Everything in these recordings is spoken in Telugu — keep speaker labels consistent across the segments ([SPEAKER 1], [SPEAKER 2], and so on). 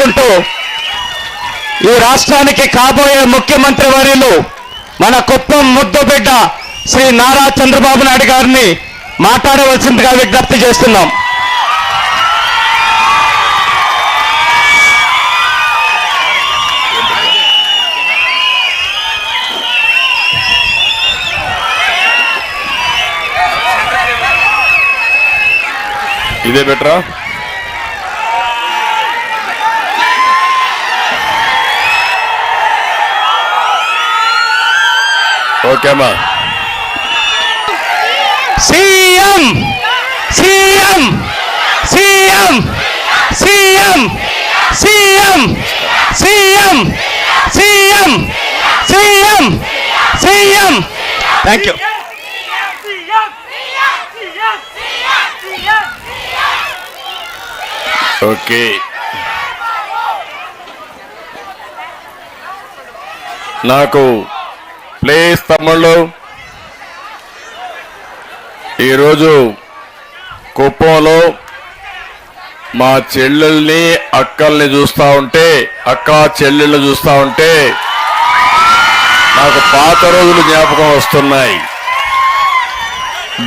[SPEAKER 1] కోరుకుంటూ ఈ రాష్ట్రానికి కాబోయే ముఖ్యమంత్రి వర్యులు మన కుప్పం ముద్దుబిడ్డ శ్రీ నారా చంద్రబాబు నాయుడు గారిని మాట్లాడవలసిందిగా విజ్ఞప్తి చేస్తున్నాం.
[SPEAKER 2] ఇదే బెటరా? ఓకే అమ్మా.
[SPEAKER 1] CM CM CM CM CM CM CM CM CM. Thank you.
[SPEAKER 2] Okay, నాకు ప్లీజ్ తమ్ముళ్ళు, ఈరోజు కుప్పంలో మా చెల్లెల్ని అక్కల్ని చూస్తూ ఉంటే, అక్క చెల్లెళ్ళు చూస్తూ ఉంటే నాకు పాత రోజులు జ్ఞాపకం వస్తున్నాయి.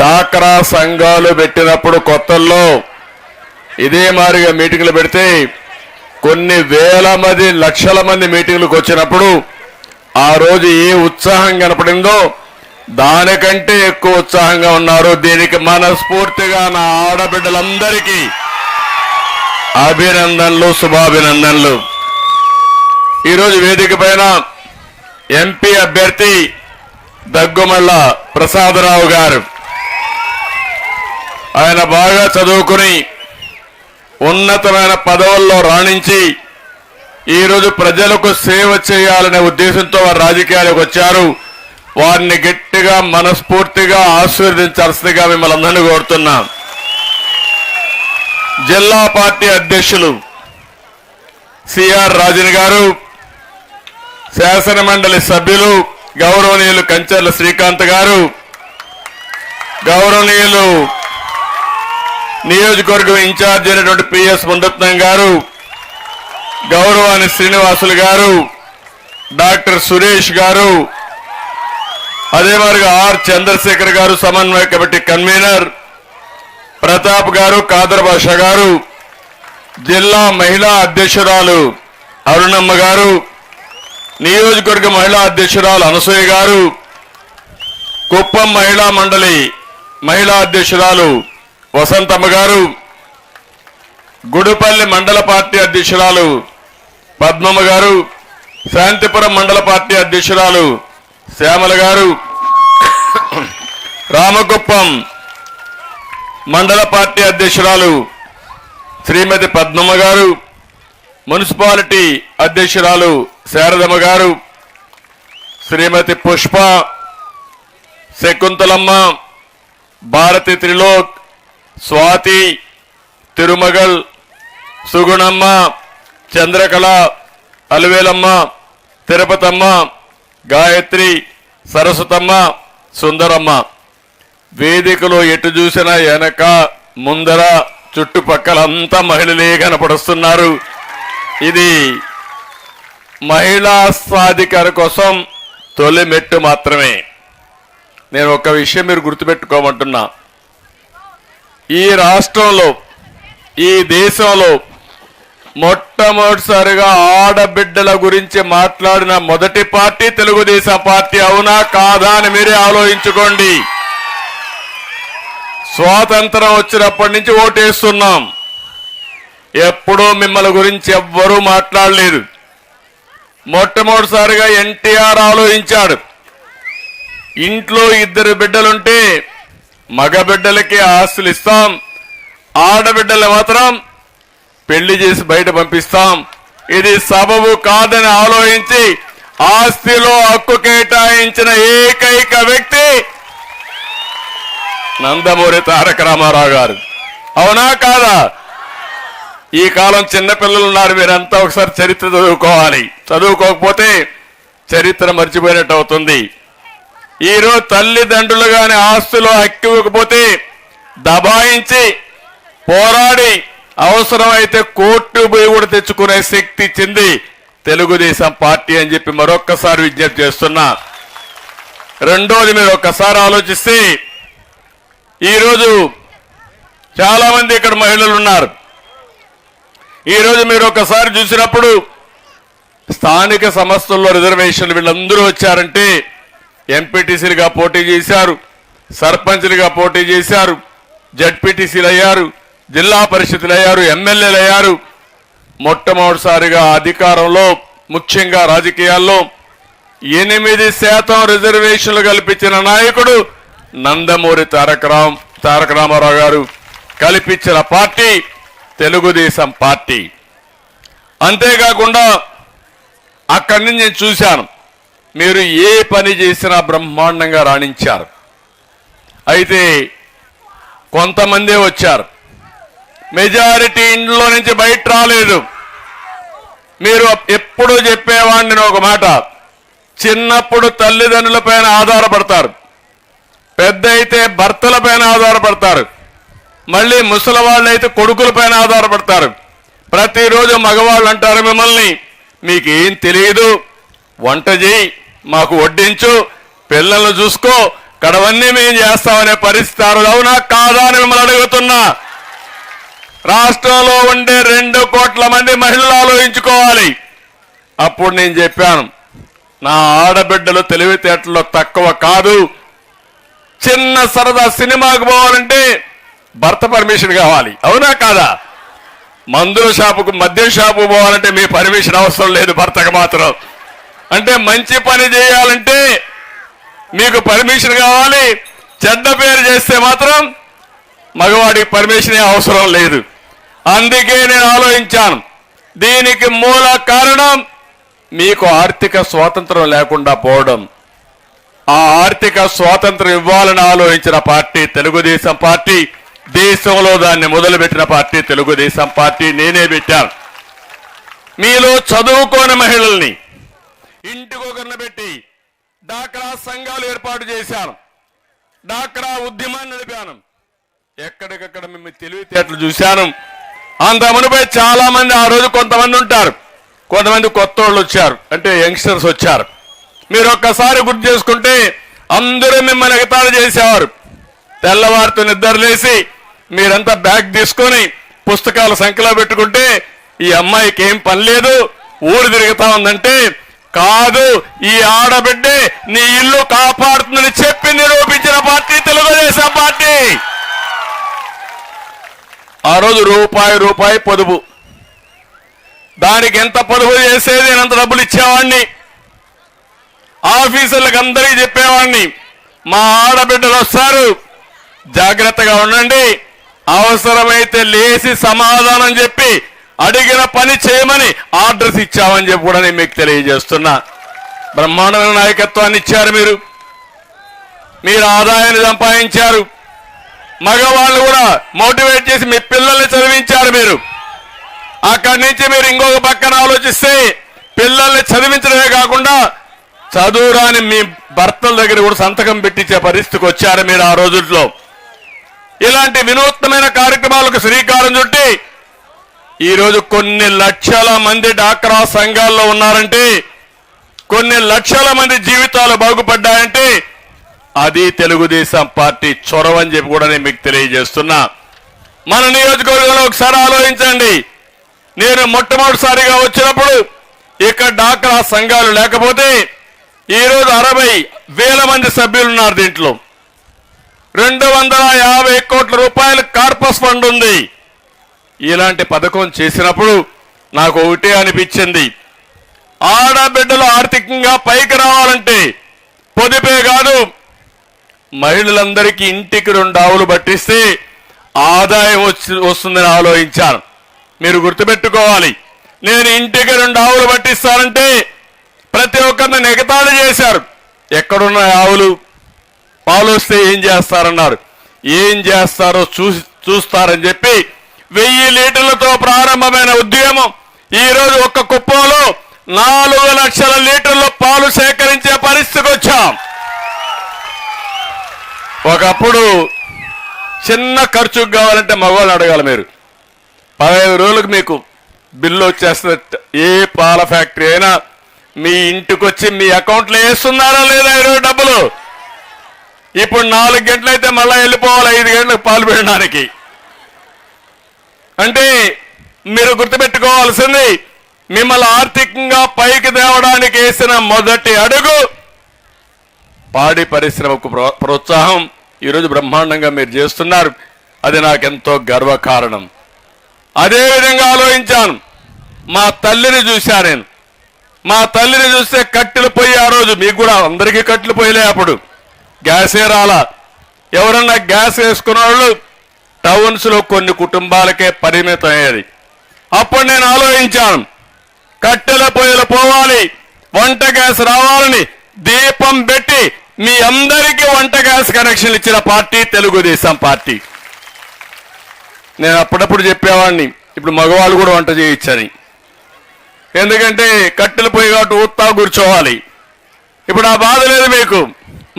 [SPEAKER 2] డాక్రా సంఘాలు పెట్టినప్పుడు కొత్తల్లో ఇదే మాదిరిగా మీటింగ్లు పెడితే కొన్ని వేల మంది లక్షల మంది మీటింగ్లకు వచ్చినప్పుడు ఆ రోజు ఏ ఉత్సాహం కనపడిందో దానికంటే ఎక్కువ ఉత్సాహంగా ఉన్నారు. దీనికి మనస్ఫూర్తిగా నా ఆడబిడ్డలందరికీ అభినందనలు, శుభాభినందనలు. ఈరోజు వేదిక పైన ఎంపీ అభ్యర్థి దగ్గుమళ్ళ ప్రసాదరావు గారు, ఆయన బాగా చదువుకుని ఉన్నతమైన పదవుల్లో రాణించి ఈరోజు ప్రజలకు సేవ చేయాలనే ఉద్దేశంతో వారు రాజకీయాలకు వచ్చారు. వారిని గట్టిగా మనస్ఫూర్తిగా ఆశీర్వదించాల్సిందిగా మిమ్మల్ని అందరినీ కోరుతున్నాం. జిల్లా పార్టీ అధ్యక్షులు సిఆర్ రాజన్ గారు, శాసన మండలి సభ్యులు గౌరవనీయులు కంచర్ల శ్రీకాంత్ గారు, గౌరవనీయులు నియోజకవర్గం ఇన్ఛార్జ్ అయినటువంటి పిఎస్ మునరత్నం గారు, గౌరవాని శ్రీనివాసులు గారు, డాక్టర్ సురేష్ గారు, అదే మరిగా ఆర్ చంద్రశేఖర్ గారు సమన్వయ కమిటీ కన్వీనర్, ప్రతాప్ గారు, కాదర్ బాషా గారు, జిల్లా మహిళా అధ్యక్షురాలు అరుణమ్మ గారు, నియోజకవర్గ మహిళా అధ్యక్షురాలు అనసూయ గారు, కుప్పం మహిళా మండలి మహిళా అధ్యక్షురాలు వసంతమ్మ గారు, గుడిపల్లి మండల పార్టీ అధ్యక్షురాలు పద్మమ్మ గారు, శాంతిపురం మండల పార్టీ అధ్యక్షురాలు శ్యామల గారు, రామకుప్పం మండల పార్టీ అధ్యక్షురాలు శ్రీమతి పద్మమ్మ గారు, మున్సిపాలిటీ అధ్యక్షురాలు శారదమ్మ గారు, శ్రీమతి పుష్ప, శకుంతలమ్మ, భారతి త్రిలోక్, స్వాతి, తిరుమగల్, సుగుణమ్మ, చంద్రకళ, అలువేలమ్మ, తిరుపతమ్మ, గాయత్రి, సరస్వతమ్మ, సుందరమ్మ. వేదికలో ఎటు చూసినా వెనక ముందర చుట్టుపక్కలంతా మహిళలే కనపడుస్తున్నారు. ఇది మహిళా సాధికార కోసం తొలి మెట్టు మాత్రమే. నేను ఒక విషయం మీరు గుర్తుపెట్టుకోమంటున్నా, ఈ రాష్ట్రంలో ఈ దేశంలో మొట్టమొదటిసారిగా ఆడబిడ్డల గురించి మాట్లాడిన మొదటి పార్టీ తెలుగుదేశం పార్టీ. అవునా కాదా అని మీరే ఆలోచించుకోండి. స్వాతంత్రం వచ్చినప్పటి నుంచి ఓటేస్తున్నాం, ఎప్పుడూ మిమ్మల్ని గురించి ఎవ్వరూ మాట్లాడలేదు. మొట్టమొదటిసారిగా ఎన్టీఆర్ ఆలోచించాడు, ఇంట్లో 2 బిడ్డలుంటే మగ బిడ్డలకి ఆస్తులు ఇస్తాం, ఆడబిడ్డలు మాత్రం పెళ్లి చేసి బయట పంపిస్తాం. ఇది సబబు కాదని ఆలోచించి ఆస్తిలో హక్కు కేటాయించిన ఏకైక వ్యక్తి నందమూరి తారక రామారావు గారు. అవునా కాదా? ఈ కాలం చిన్నపిల్లలు ఉన్నారు, మీరంతా ఒకసారి చరిత్ర చదువుకోవాలి. చదువుకోకపోతే చరిత్ర మర్చిపోయినట్టు అవుతుంది. ఈరోజు తల్లిదండ్రులు గాని ఆస్తులో హక్కు ఇవ్వకపోతే దబాయించి పోరాడి అవసరమైతే కోర్టు పోయి కూడా తెచ్చుకునే శక్తి ఇచ్చింది తెలుగుదేశం పార్టీ అని చెప్పి మరొక్కసారి విజ్ఞప్తి చేస్తున్నా. రెండోది, మీరు ఒక్కసారి ఆలోచిస్తే ఈరోజు చాలా మంది ఇక్కడ మహిళలు ఉన్నారు. ఈరోజు మీరు ఒక్కసారి చూసినప్పుడు స్థానిక సంస్థల్లో రిజర్వేషన్లు వీళ్ళందరూ వచ్చారంటే ఎంపీటీసీలుగా పోటీ చేశారు, సర్పంచ్లుగా పోటీ చేశారు, జడ్పీటీసీలు అయ్యారు, జిల్లా పరిషత్లు అయ్యారు, ఎమ్మెల్యేలు అయ్యారు. మొట్టమొదటిసారిగా అధికారంలో ముఖ్యంగా రాజకీయాల్లో 8% రిజర్వేషన్లు కల్పించిన నాయకుడు నందమూరి తారక రామారావు గారు కల్పించిన పార్టీ తెలుగుదేశం పార్టీ. అంతేకాకుండా అక్కడి నుంచి నేను చూశాను, మీరు ఏ పని చేసినా బ్రహ్మాండంగా రాణించారు. అయితే కొంతమందే వచ్చారు, మెజారిటీ ఇంట్లో నుంచి బయట రాలేదు. మీరు ఎప్పుడు చెప్పేవాడిని ఒక మాట, చిన్నప్పుడు తల్లిదండ్రుల పైన ఆధారపడతారు, పెద్ద అయితే భర్తల పైన ఆధారపడతారు, మళ్ళీ ముసలి వాళ్ళు అయితే కొడుకుల పైన ఆధారపడతారు. ప్రతిరోజు మగవాళ్ళు అంటారు మిమ్మల్ని, మీకేం తెలియదు, వంట చేయి, మాకు వడ్డించు, పిల్లలను చూసుకో, కడవన్నీ మేము చేస్తామనే పరిస్థితి. అవునా కాదా అని మిమ్మల్ని అడుగుతున్నా. రాష్ట్రంలో ఉండే 2 కోట్ల మంది మహిళలు ఆలోచించుకోవాలి. అప్పుడు నేను చెప్పాను, నా ఆడబిడ్డలు తెలివితేటల్లో తక్కువ కాదు. చిన్న సరదా సినిమాకు పోవాలంటే భర్త పర్మిషన్ కావాలి, అవునా కాదా? మందుల షాపుకు, మద్యం షాపుకు పోవాలంటే మీ పర్మిషన్ అవసరం లేదు, భర్తకు మాత్రం. అంటే మంచి పని చేయాలంటే మీకు పర్మిషన్ కావాలి, చెడ్డ పేరు చేస్తే మాత్రం మగవాడికి పర్మిషన్ అవసరం లేదు. అందుకే నేను ఆలోచించాను, దీనికి మూల కారణం మీకు ఆర్థిక స్వాతంత్రం లేకుండా పోవడం. ఆ ఆర్థిక స్వాతంత్రం ఇవ్వాలని ఆలోచించిన పార్టీ తెలుగుదేశం పార్టీ. దేశంలో దాన్ని మొదలుపెట్టిన పార్టీ తెలుగుదేశం పార్టీ. నేనే పెట్టాను. మీలో చదువుకోని మహిళల్ని ఇంటికొకరిని పెట్టి డాక్రా సంఘాలు ఏర్పాటు చేశాను, డాక్రా ఉద్యమాన్ని నడిపాను. ఎక్కడికక్కడ మేము తెలివితేటలు చూశాను. అంత మునిపై చాలా మంది ఆ రోజు కొంతమంది ఉంటారు, కొంతమంది కొత్త వాళ్ళు వచ్చారు, అంటే యంగ్స్టర్స్ వచ్చారు. మీరు ఒక్కసారి గుర్తు చేసుకుంటే అందరూ మిమ్మల్ని ఎగతాళి చేసేవారు. తెల్లవారితో నిద్రలేసి మీరంతా బ్యాగ్ తీసుకొని పుస్తకాలు సంఖ్యలో పెట్టుకుంటే ఈ అమ్మాయికి ఏం పని లేదు, ఊరు తిరుగుతా ఉందంటే, కాదు, ఈ ఆడబిడ్డే నీ ఇల్లు కాపాడుతుందని చెప్పి నిరూపించిన పార్టీ తెలుగుదేశం పార్టీ. ఆ రోజు రూపాయి పొదుపు, దానికి ఎంత పొదుపు చేసేది అంత డబ్బులు ఇచ్చేవాడిని. ఆఫీసర్లకు అందరికీ చెప్పేవాడిని, మా ఆడబిడ్డలు వస్తారు, జాగ్రత్తగా ఉండండి, అవసరమైతే లేచి సమాధానం చెప్పి అడిగిన పని చేయమని ఆర్డర్స్ ఇచ్చామని చెప్పి కూడా నేను మీకు తెలియజేస్తున్నా. బ్రహ్మాండమైన నాయకత్వాన్ని ఇచ్చారు మీరు. మీరు ఆదాయాన్ని సంపాదించారు. మగవాళ్ళు కూడా మోటివేట్ చేసి మీ పిల్లల్ని చదివించారు మీరు. అక్కడి నుంచి మీరు ఇంకొక పక్కన ఆలోచిస్తే పిల్లల్ని చదివించడమే కాకుండా చదువురాని మీ భర్తల దగ్గర కూడా సంతకం పెట్టించే పరిస్థితికి వచ్చారు మీరు ఆ రోజుల్లో. ఇలాంటి వినూత్నమైన కార్యక్రమాలకు శ్రీకారం చుట్టి ఈరోజు కొన్ని లక్షల మంది డాక్రా సంఘాల్లో ఉన్నారంటే, కొన్ని లక్షల మంది జీవితాలు బాగుపడ్డాయంటే అది తెలుగుదేశం పార్టీ చొరవ అని చెప్పి కూడా నేను మీకు తెలియజేస్తున్నా. మన నియోజకవర్గంలో ఒకసారి ఆలోచించండి. నేను మొట్టమొదటిసారిగా వచ్చినప్పుడు ఇక్కడ డాక్రా సంఘాలు లేకపోతే ఈరోజు 60,000 మంది సభ్యులు ఉన్నారు. దీంట్లో 250 కోట్ల రూపాయల కార్పస్ ఫండ్ ఉంది. ఇలాంటి పథకం చేసినప్పుడు నాకు ఒకటే అనిపించింది, ఆడబిడ్డలు ఆర్థికంగా పైకి రావాలంటే పొదుపే కాదు, మహిళలందరికీ ఇంటికి 2 ఆవులు పట్టిస్తే ఆదాయం వస్తుందని ఆలోచించాను. మీరు గుర్తుపెట్టుకోవాలి, నేను ఇంటికి 2 ఆవులు పట్టిస్తానంటే ప్రతి ఒక్కరిని ఎగతాళి చేశారు. ఎక్కడున్న ఆవులు, పాలు వస్తే ఏం చేస్తారన్నారు. ఏం చేస్తారో చూస్తారని చెప్పి 1000 లీటర్లతో ప్రారంభమైన ఉద్యమం ఈరోజు ఒక్క కుప్పంలో 4 లక్షల లీటర్ల పాలు సేకరించే పరిస్థితికి వచ్చాం. ఒకప్పుడు చిన్న ఖర్చుకు కావాలంటే మగవాళ్ళు అడగాలి. మీరు 15 రోజులకు మీకు బిల్లు వచ్చేస్తుంది. ఏ పాల ఫ్యాక్టరీ అయినా మీ ఇంటికి వచ్చి మీ అకౌంట్లో వేస్తున్నారా లేదా ఈరోజు డబ్బులు? ఇప్పుడు 4 గంటలైతే మళ్ళీ వెళ్ళిపోవాలి 5 గంటలకు పాలు పెట్టడానికి. అంటే మీరు గుర్తుపెట్టుకోవాల్సింది, మిమ్మల్ని ఆర్థికంగా పైకి తేవడానికి వేసిన మొదటి అడుగు పాడి పరిశ్రమకు ప్రోత్సాహం ఈరోజు బ్రహ్మాండంగా మీరు చేస్తున్నారు. అది నాకెంతో గర్వకారణం. అదేవిధంగా ఆలోచించాను, మా తల్లిని చూశా నేను. మా తల్లిని చూస్తే కట్టెలు పొయ్యి, ఆ రోజు మీకు కూడా అందరికీ కట్టెలు పొయ్యిలే, అప్పుడు గ్యాసే రాలా. ఎవరన్నా గ్యాస్ వేసుకున్న వాళ్ళు టౌన్స్లో కొన్ని కుటుంబాలకే పరిమితం అయ్యేది. అప్పుడు నేను ఆలోచించాను, కట్టెల పొయ్యిలు పోవాలి, వంట గ్యాస్ రావాలని దీపం పెట్టి మీ అందరికీ వంట గ్యాస్ కనెక్షన్ ఇచ్చిన పార్టీ తెలుగుదేశం పార్టీ. నేను అప్పుడప్పుడు చెప్పేవాడిని, ఇప్పుడు మగవాళ్ళు కూడా వంట చేయొచ్చని. ఎందుకంటే కట్టెల పొయ్యి కాబట్టి ఊత్తా కూర్చోవాలి. ఇప్పుడు ఆ బాధ లేదు మీకు.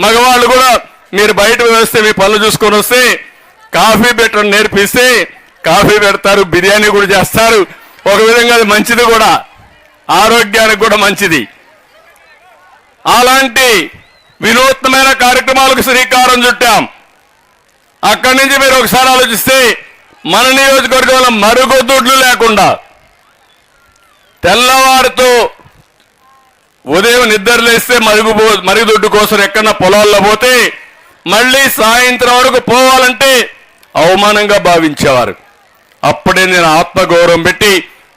[SPEAKER 2] మగవాళ్ళు కూడా మీరు బయట వేస్తే మీ పనులు చూసుకొని వస్తే కాఫీ పెట్టడం నేర్పిస్తే కాఫీ పెడతారు, బిర్యానీ కూడా చేస్తారు. ఒక విధంగా అది మంచిది కూడా, ఆరోగ్యానికి కూడా మంచిది. అలాంటి వినూత్నమైన కార్యక్రమాలకు శ్రీకారం చుట్టాం. అక్కడి నుంచి మీరు ఒకసారి ఆలోచిస్తే మన నియోజకవర్గంలో మరుగుదొడ్లు లేకుండా, తెల్లవారితో ఉదయం నిద్రలేస్తే మరుగుదొడ్డు కోసం ఎక్కడన్నా పొలాల్లో పోతే మళ్ళీ సాయంత్రం వరకు పోవాలంటే అవమానంగా భావించేవారు. అప్పుడే నేను ఆత్మగౌరవం పెట్టి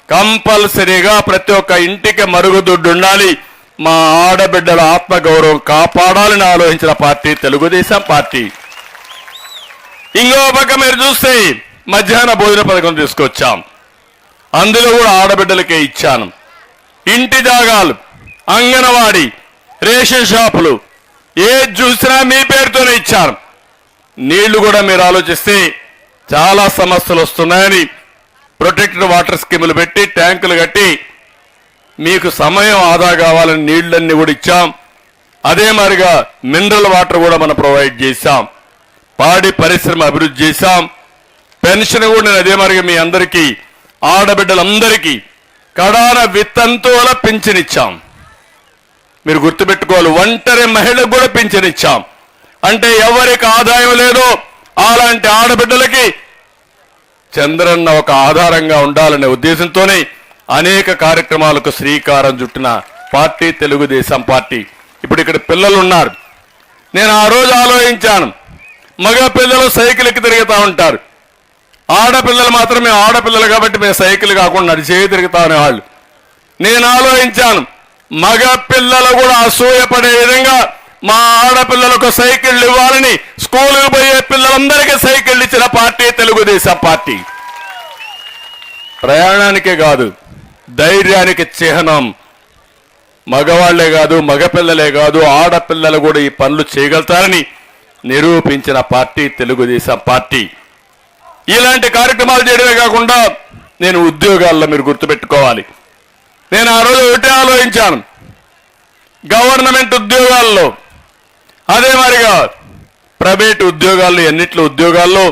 [SPEAKER 2] కంపల్సరీగా ప్రతి ఒక్క ఇంటికి మరుగుదొడ్డు ఉండాలి, మా ఆడబిడ్డల ఆత్మగౌరవం కాపాడాలని ఆలోచించిన పార్టీ తెలుగుదేశం పార్టీ. ఇంకో పక్క మీరు చూస్తే మధ్యాహ్న భోజన పథకం తీసుకొచ్చాం. అందులో కూడా ఆడబిడ్డలకే ఇచ్చాను. ఇంటి జాగాలు, అంగన్వాడీ, రేషన్ షాపులు ఏది చూసినా మీ పేరుతోనే ఇచ్చాను. నీళ్లు కూడా మీరు ఆలోచిస్తే చాలా సమస్యలు వస్తున్నాయని ప్రొటెక్టెడ్ వాటర్ స్కీములు పెట్టి ట్యాంకులు కట్టి మీకు సమయం ఆదా కావాలని నీళ్లన్నీ కూడా ఇచ్చాం. అదే మరిగా మినరల్ వాటర్ కూడా మనం ప్రొవైడ్ చేశాం. పాడి పరిశ్రమ అభివృద్ధి చేశాం. పెన్షన్ కూడా నేను అదే మరిగా మీ అందరికీ, ఆడబిడ్డలందరికీ కడాన విత్తంతువుల పింఛన్ ఇచ్చాం. మీరు గుర్తుపెట్టుకోవాలి, ఒంటరి మహిళకు కూడా పింఛన్ ఇచ్చాం. అంటే ఎవరికి ఆదాయం లేదో అలాంటి ఆడబిడ్డలకి చంద్రన్న ఒక ఆధారంగా ఉండాలనే ఉద్దేశంతోనే అనేక కార్యక్రమాలకు శ్రీకారం చుట్టిన పార్టీ తెలుగుదేశం పార్టీ. ఇప్పుడు ఇక్కడ పిల్లలు ఉన్నారు. నేను ఆ రోజు ఆలోచించాను, మగ పిల్లలు సైకిల్ ఎక్కి తిరుగుతూ ఉంటారు, ఆడపిల్లలు మాత్రమే ఆడపిల్లలు కాబట్టి మేము సైకిల్ కాకుండా నడిచే తిరుగుతా అనేవాళ్ళు. నేను ఆలోచించాను, మగ పిల్లలు కూడా అసూయపడే విధంగా మా ఆడపిల్లలకు సైకిళ్ళు ఇవ్వాలని స్కూలుకు పోయే పిల్లలందరికీ సైకిళ్ళు ఇచ్చిన పార్టీ తెలుగుదేశం పార్టీ. ప్రయాణానికే కాదు, ధైర్యానికి చిహ్నం. మగవాళ్లే కాదు, మగపిల్లలే కాదు, ఆడపిల్లలు కూడా ఈ పనులు చేయగలుగుతారని నిరూపించిన పార్టీ తెలుగుదేశం పార్టీ. ఇలాంటి కార్యక్రమాలు చేయడమే కాకుండా నేను ఉద్యోగాల్లో మీరు గుర్తుపెట్టుకోవాలి, నేను ఆ రోజు ఒకటే ఆలోచించాను, గవర్నమెంట్ ఉద్యోగాల్లో అదే మరిగా ప్రైవేట్ ఉద్యోగాల్లో ఎన్నిట్లో ఉద్యోగాల్లో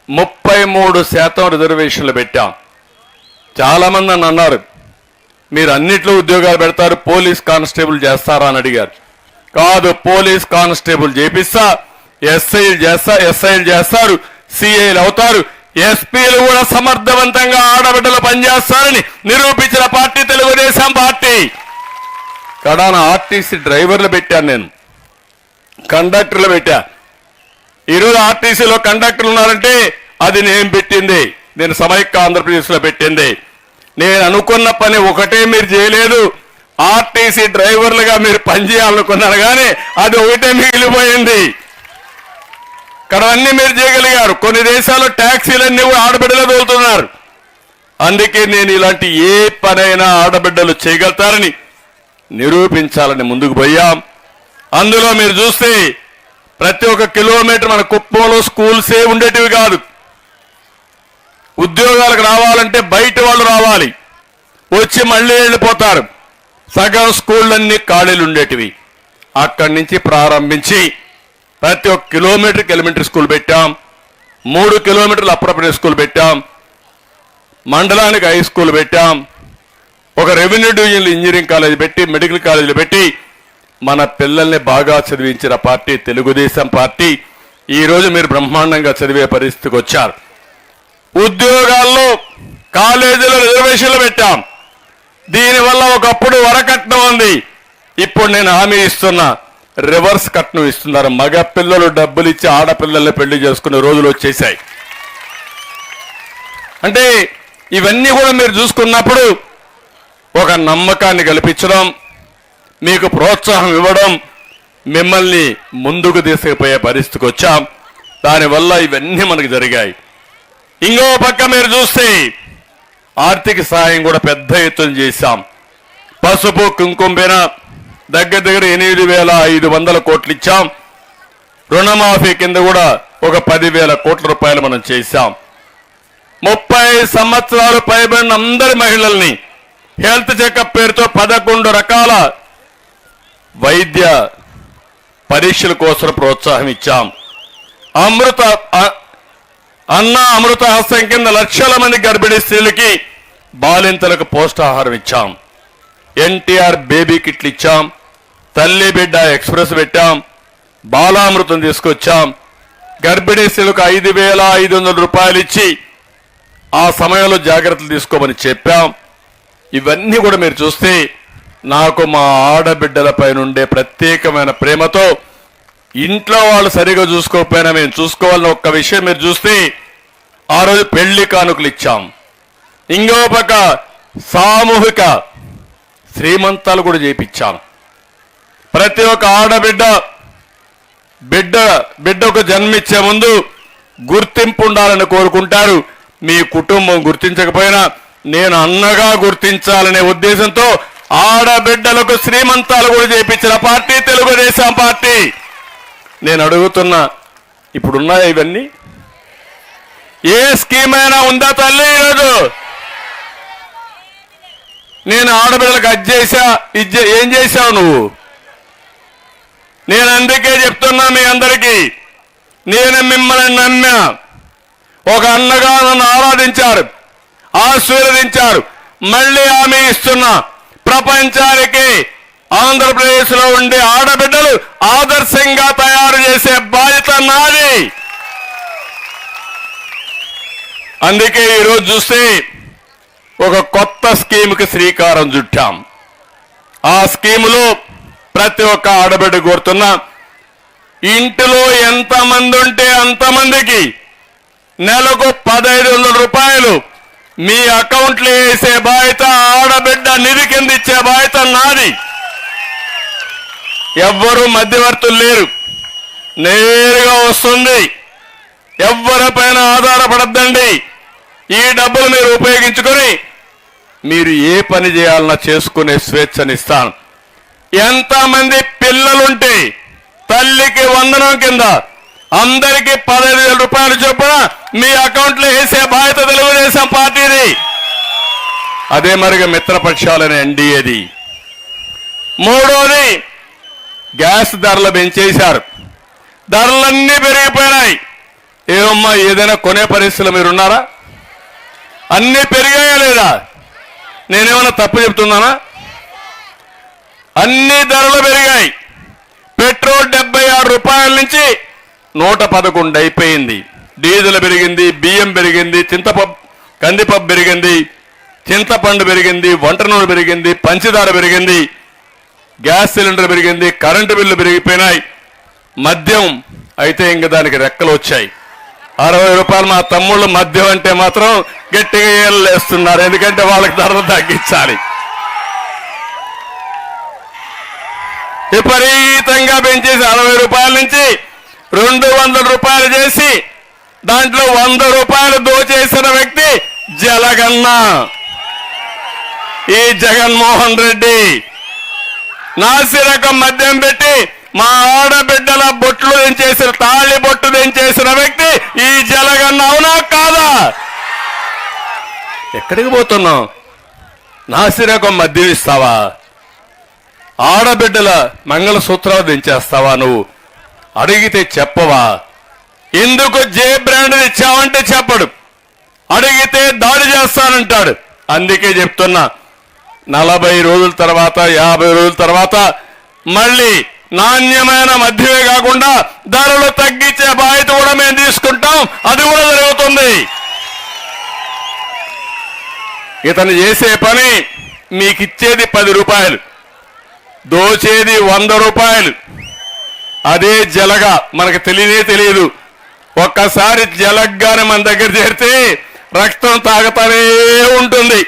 [SPEAKER 2] 33% రిజర్వేషన్లు పెట్టాం. చాలా మంది నన్ను అన్నారు, మీరు అన్నిట్లో ఉద్యోగాలు పెడతారు, పోలీస్ కానిస్టేబుల్ చేస్తారా అని అడిగారు. కాదు, పోలీస్ కానిస్టేబుల్ చేపిస్తా, ఎస్ఐలు చేస్తారు, సిఐలు అవుతారు, ఎస్పీలు కూడా సమర్థవంతంగా ఆడబిడ్డలు పనిచేస్తారని నిరూపించిన పార్టీ తెలుగుదేశం పార్టీ. కడాన ఆర్టీసీ డ్రైవర్లు పెట్టాను, నేను కండక్టర్లు పెట్టా. ఈరోజు ఆర్టీసీలో కండక్టర్లు ఉన్నారంటే అది నేను పెట్టింది, నేను సమైక్య ఆంధ్రప్రదేశ్లో పెట్టింది. నేను అనుకున్న పని ఒకటే మీరు చేయలేదు, ఆర్టీసీ డ్రైవర్లుగా మీరు పనిచేయాలనుకున్నారు కానీ అది ఒకటే మిగిలిపోయింది. ఇక్కడ అన్ని మీరు చేయగలిగారు. కొన్ని దేశాల్లో ట్యాక్సీలన్నీ కూడా ఆడబిడ్డలు తోలుతున్నారు. అందుకే నేను ఇలాంటి ఏ పనైనా ఆడబిడ్డలు చేయగలుగుతారని నిరూపించాలని ముందుకు పోయాం. అందులో మీరు చూస్తే ప్రతి ఒక్క కిలోమీటర్ మన కుప్పంలో స్కూల్సే ఉండేటివి కాదు. ఉద్యోగాలకు రావాలంటే బయట వాళ్ళు రావాలి, వచ్చి మళ్ళీ వెళ్ళిపోతారు. సగం స్కూళ్ళన్నీ ఖాళీలు ఉండేటివి. అక్కడి నుంచి ప్రారంభించి ప్రతి ఒక్క కిలోమీటర్కి ఎలిమెంటరీ స్కూల్ పెట్టాం, 3 కిలోమీటర్లు అప్పర్ ప్రైమరీ స్కూల్ పెట్టాం. మండలానికి హై స్కూల్ పెట్టాం, ఒక రెవెన్యూ డివిజన్లు ఇంజనీరింగ్ కాలేజ్ పెట్టి, మెడికల్ కాలేజీలు పెట్టి మన పిల్లల్ని బాగా చదివించిన పార్టీ తెలుగుదేశం పార్టీ. ఈరోజు మీరు బ్రహ్మాండంగా చదివే పరిస్థితికి వచ్చారు. ఉద్యోగాల్లో కాలేజీలో రిజర్వేషన్లు పెట్టాం. దీనివల్ల ఒకప్పుడు వరకట్నం ఉంది, ఇప్పుడు నేను హామీ ఇస్తున్నా, రివర్స్ కట్నం ఇస్తున్నారు. మగ పిల్లలు డబ్బులు ఇచ్చి ఆడపిల్లల్ని పెళ్లి చేసుకునే రోజులు వచ్చేసాయి. అంటే ఇవన్నీ కూడా మీరు చూసుకున్నప్పుడు ఒక నమ్మకాన్ని కల్పించడం, మీకు ప్రోత్సాహం ఇవ్వడం, మిమ్మల్ని ముందుకు తీసుకుపోయే పరిస్థితికి వచ్చాం. దానివల్ల ఇవన్నీ మనకు జరిగాయి. ఇంకో పక్క మీరు చూస్తే ఆర్థిక సహాయం కూడా పెద్ద ఎత్తున చేశాం. పసుపు కుంకుమ పైన దగ్గర 8,500 కోట్లు ఇచ్చాం. రుణమాఫీ కింద కూడా ఒక 10,000 కోట్ల రూపాయలు మనం చేశాం. 30 సంవత్సరాలు పైబడిన అందరి మహిళల్ని హెల్త్ చెకప్ పేరుతో 11 రకాల వైద్య పరీక్షల కోసం ప్రోత్సాహం ఇచ్చాం. అమృత హస్తం కింద లక్షల మంది గర్భిణీ స్త్రీలకి, బాలింతలకు పౌష్టాహారం ఇచ్చాం. ఎన్టీఆర్ బేబీ కిట్లు ఇచ్చాం. తల్లి బిడ్డ ఎక్స్ప్రెస్ పెట్టాం. బాలామృతం తీసుకొచ్చాం. గర్భిణీ స్త్రీలకు 5,500 రూపాయలు ఇచ్చి ఆ సమయంలో జాగ్రత్తలు తీసుకోమని చెప్పాం. ఇవన్నీ కూడా మీరు చూస్తే నాకు మా ఆడబిడ్డలపై నుండే ప్రత్యేకమైన ప్రేమతో, ఇంట్లో వాళ్ళు సరిగా చూసుకోకపోయినా మేము చూసుకోవాలని ఒక్క విషయం మీరు చూస్తే, ఆ రోజు పెళ్లి కానుకలు ఇచ్చాం. ఇంకో పక్క సామూహిక శ్రీమంతాలు కూడా చేయించాం. ప్రతి ఒక్క బిడ్డకు జన్మించే ముందు గుర్తింపు ఉండాలని కోరుకుంటారు. మీ కుటుంబం గుర్తించకపోయినా నేను అన్నగా గుర్తించాలనే ఉద్దేశంతో ఆడబిడ్డలకు శ్రీమంతాలు కూడా చేయించిన పార్టీ తెలుగుదేశం పార్టీ. నేను అడుగుతున్నా, ఇప్పుడున్నాయా ఇవన్నీ? ఏ స్కీమ్ అయినా ఉందా తల్లి? ఈరోజు నేను ఆడబిడ్డలకు అది చేశా, ఏం చేశావు నువ్వు? నేను అందుకే చెప్తున్నా మీ అందరికీ, నేను మిమ్మల్ని నమ్మా. ఒక అన్నగా నన్ను ఆరాధించారు, ఆశీర్వదించారు. మళ్ళీ హామీ ఇస్తున్నా, ప్రపంచానికి ఆంధ్రప్రదేశ్ లో ఉండే ఆడబిడ్డలు ఆదర్శంగా తయారు చేసే బాధ్యత నాది. అందుకే ఈరోజు చూస్తే ఒక కొత్త స్కీమ్కి శ్రీకారం చుట్టాం. ఆ స్కీములో ప్రతి ఒక్క ఆడబిడ్డ కోరుతున్నా, ఇంటిలో ఎంతమంది ఉంటే అంతమందికి నెలకు 1,500 రూపాయలు మీ అకౌంట్లో వేసే బాధ్యత, ఆడబిడ్డ నిధి కింద ఇచ్చే బాధ్యత నాది. ఎవ్వరూ మధ్యవర్తులు లేరు, నేరుగా వస్తుంది. ఎవ్వరిపైన ఆధారపడద్దండి. ఈ డబ్బులు మీరు ఉపయోగించుకొని మీరు ఏ పని చేయాలన్నా చేసుకునే స్వేచ్ఛనిస్తాను. ఎంతమంది పిల్లలుంటే తల్లికి వందనం కింద అందరికీ 15,000 రూపాయలు చొప్పున మీ అకౌంట్లో వేసే బాధ్యత తెలుగుదేశం పార్టీది. అదే మరిగా మిత్రపక్షాలని ఎన్డీఏది. మూడోది, గ్యాస్ ధరలు పెంచేశారు. ధరలన్నీ పెరిగిపోయినాయి. ఏమమ్మా, ఏదైనా కొనే పరిస్థితులు మీరున్నారా? అన్నీ పెరిగాయా లేదా? నేనేమన్నా తప్పు చెప్తున్నానా? అన్ని ధరలు పెరిగాయి. పెట్రోల్ 76 రూపాయల నుంచి 111 అయిపోయింది. డీజిల్ పెరిగింది, బియ్యం పెరిగింది, కందిపప్పు పెరిగింది, చింతపండు పెరిగింది, వంట నూనె పెరిగింది, పంచదార పెరిగింది, గ్యాస్ సిలిండర్ పెరిగింది, కరెంటు బిల్లు పెరిగిపోయినాయి. మద్యం అయితే ఇంక దానికి రెక్కలు వచ్చాయి. 60 రూపాయలు. మా తమ్ముళ్ళు మద్యం అంటే మాత్రం గట్టిగా ఏళ్ళేస్తున్నారు, ఎందుకంటే వాళ్ళకి ధరలు తగ్గించాలి. విపరీతంగా పెంచేసి 60 రూపాయల నుంచి 200 రూపాయలు చేసి దాంట్లో 100 రూపాయలు దోచేసిన వ్యక్తి జలగన్న. ఈ జగన్మోహన్ రెడ్డి నాసిరకం మద్యం పెట్టి మా ఆడబిడ్డల బొట్లు దించేసిన, తాళి బొట్టు దించేసిన వ్యక్తి ఈ జలగన్న. అవునా కాదా? ఎక్కడికి పోతున్నావు? నాసిరకం మద్యం ఇస్తావా? ఆడబిడ్డల మంగళసూత్రాలు దించేస్తావా? నువ్వు అడిగితే చెప్పవా? ఎందుకు జే బ్రాండ్ ఇచ్చావంటే చెప్పడు. అడిగితే దాడి చేస్తానంటాడు. అందుకే చెప్తున్నా 40 రోజుల తర్వాత 50 రోజుల తర్వాత మళ్ళీ నాణ్యమైన మద్యమే కాకుండా ధరలు తగ్గించే బాధ్యత కూడా మేము తీసుకుంటాం. అది కూడా జరుగుతుంది. ఇతను చేసే పని మీకు ఇచ్చేది 10 రూపాయలు, దోచేది 100 రూపాయలు. అదే జలగా మనకు తెలియదు. ఒక్కసారి జలగ్గానే మన దగ్గర చేరితే రక్తం తాగుతానే ఉంటుంది.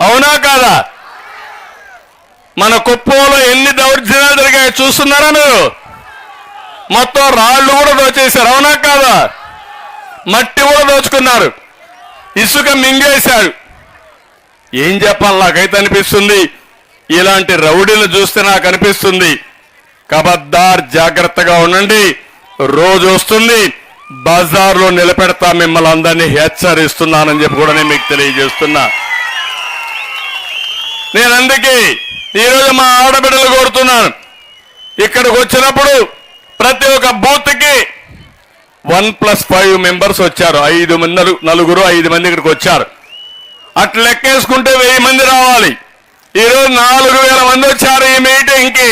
[SPEAKER 2] అవునా కాదా? మన కుప్పంలో ఎన్ని దౌర్జన్యాలు జరిగాయి చూస్తున్నారా మీరు? మొత్తం రాళ్ళు కూడా దోచేశారు. అవునా కాదా? మట్టి కూడా దోచుకున్నారు, ఇసుక మింగేశారు. ఏం చెప్పాలి? నాకైతే అనిపిస్తుంది, ఇలాంటి రౌడీలు చూస్తే నాకు అనిపిస్తుంది, కబద్దార్ జాగ్రత్తగా ఉండండి. రోజు వస్తుంది, బజార్లో నిలబెడతా, మిమ్మల్ని అందరినీ హెచ్చరిస్తున్నానని చెప్పి కూడా నేను మీకు తెలియజేస్తున్నా. నేను అందుకే ఈరోజు మా ఆడబిడ్డలు కోరుతున్నాను, ఇక్కడికి వచ్చినప్పుడు ప్రతి ఒక్క బూత్కి 1+5 మెంబర్స్ వచ్చారు. 5 మంది, 5 మంది ఇక్కడికి వచ్చారు. అట్లా లెక్కేసుకుంటే 1000 మంది రావాలి. ఈరోజు 4000 మంది వచ్చారు ఈ మీటింగ్కి.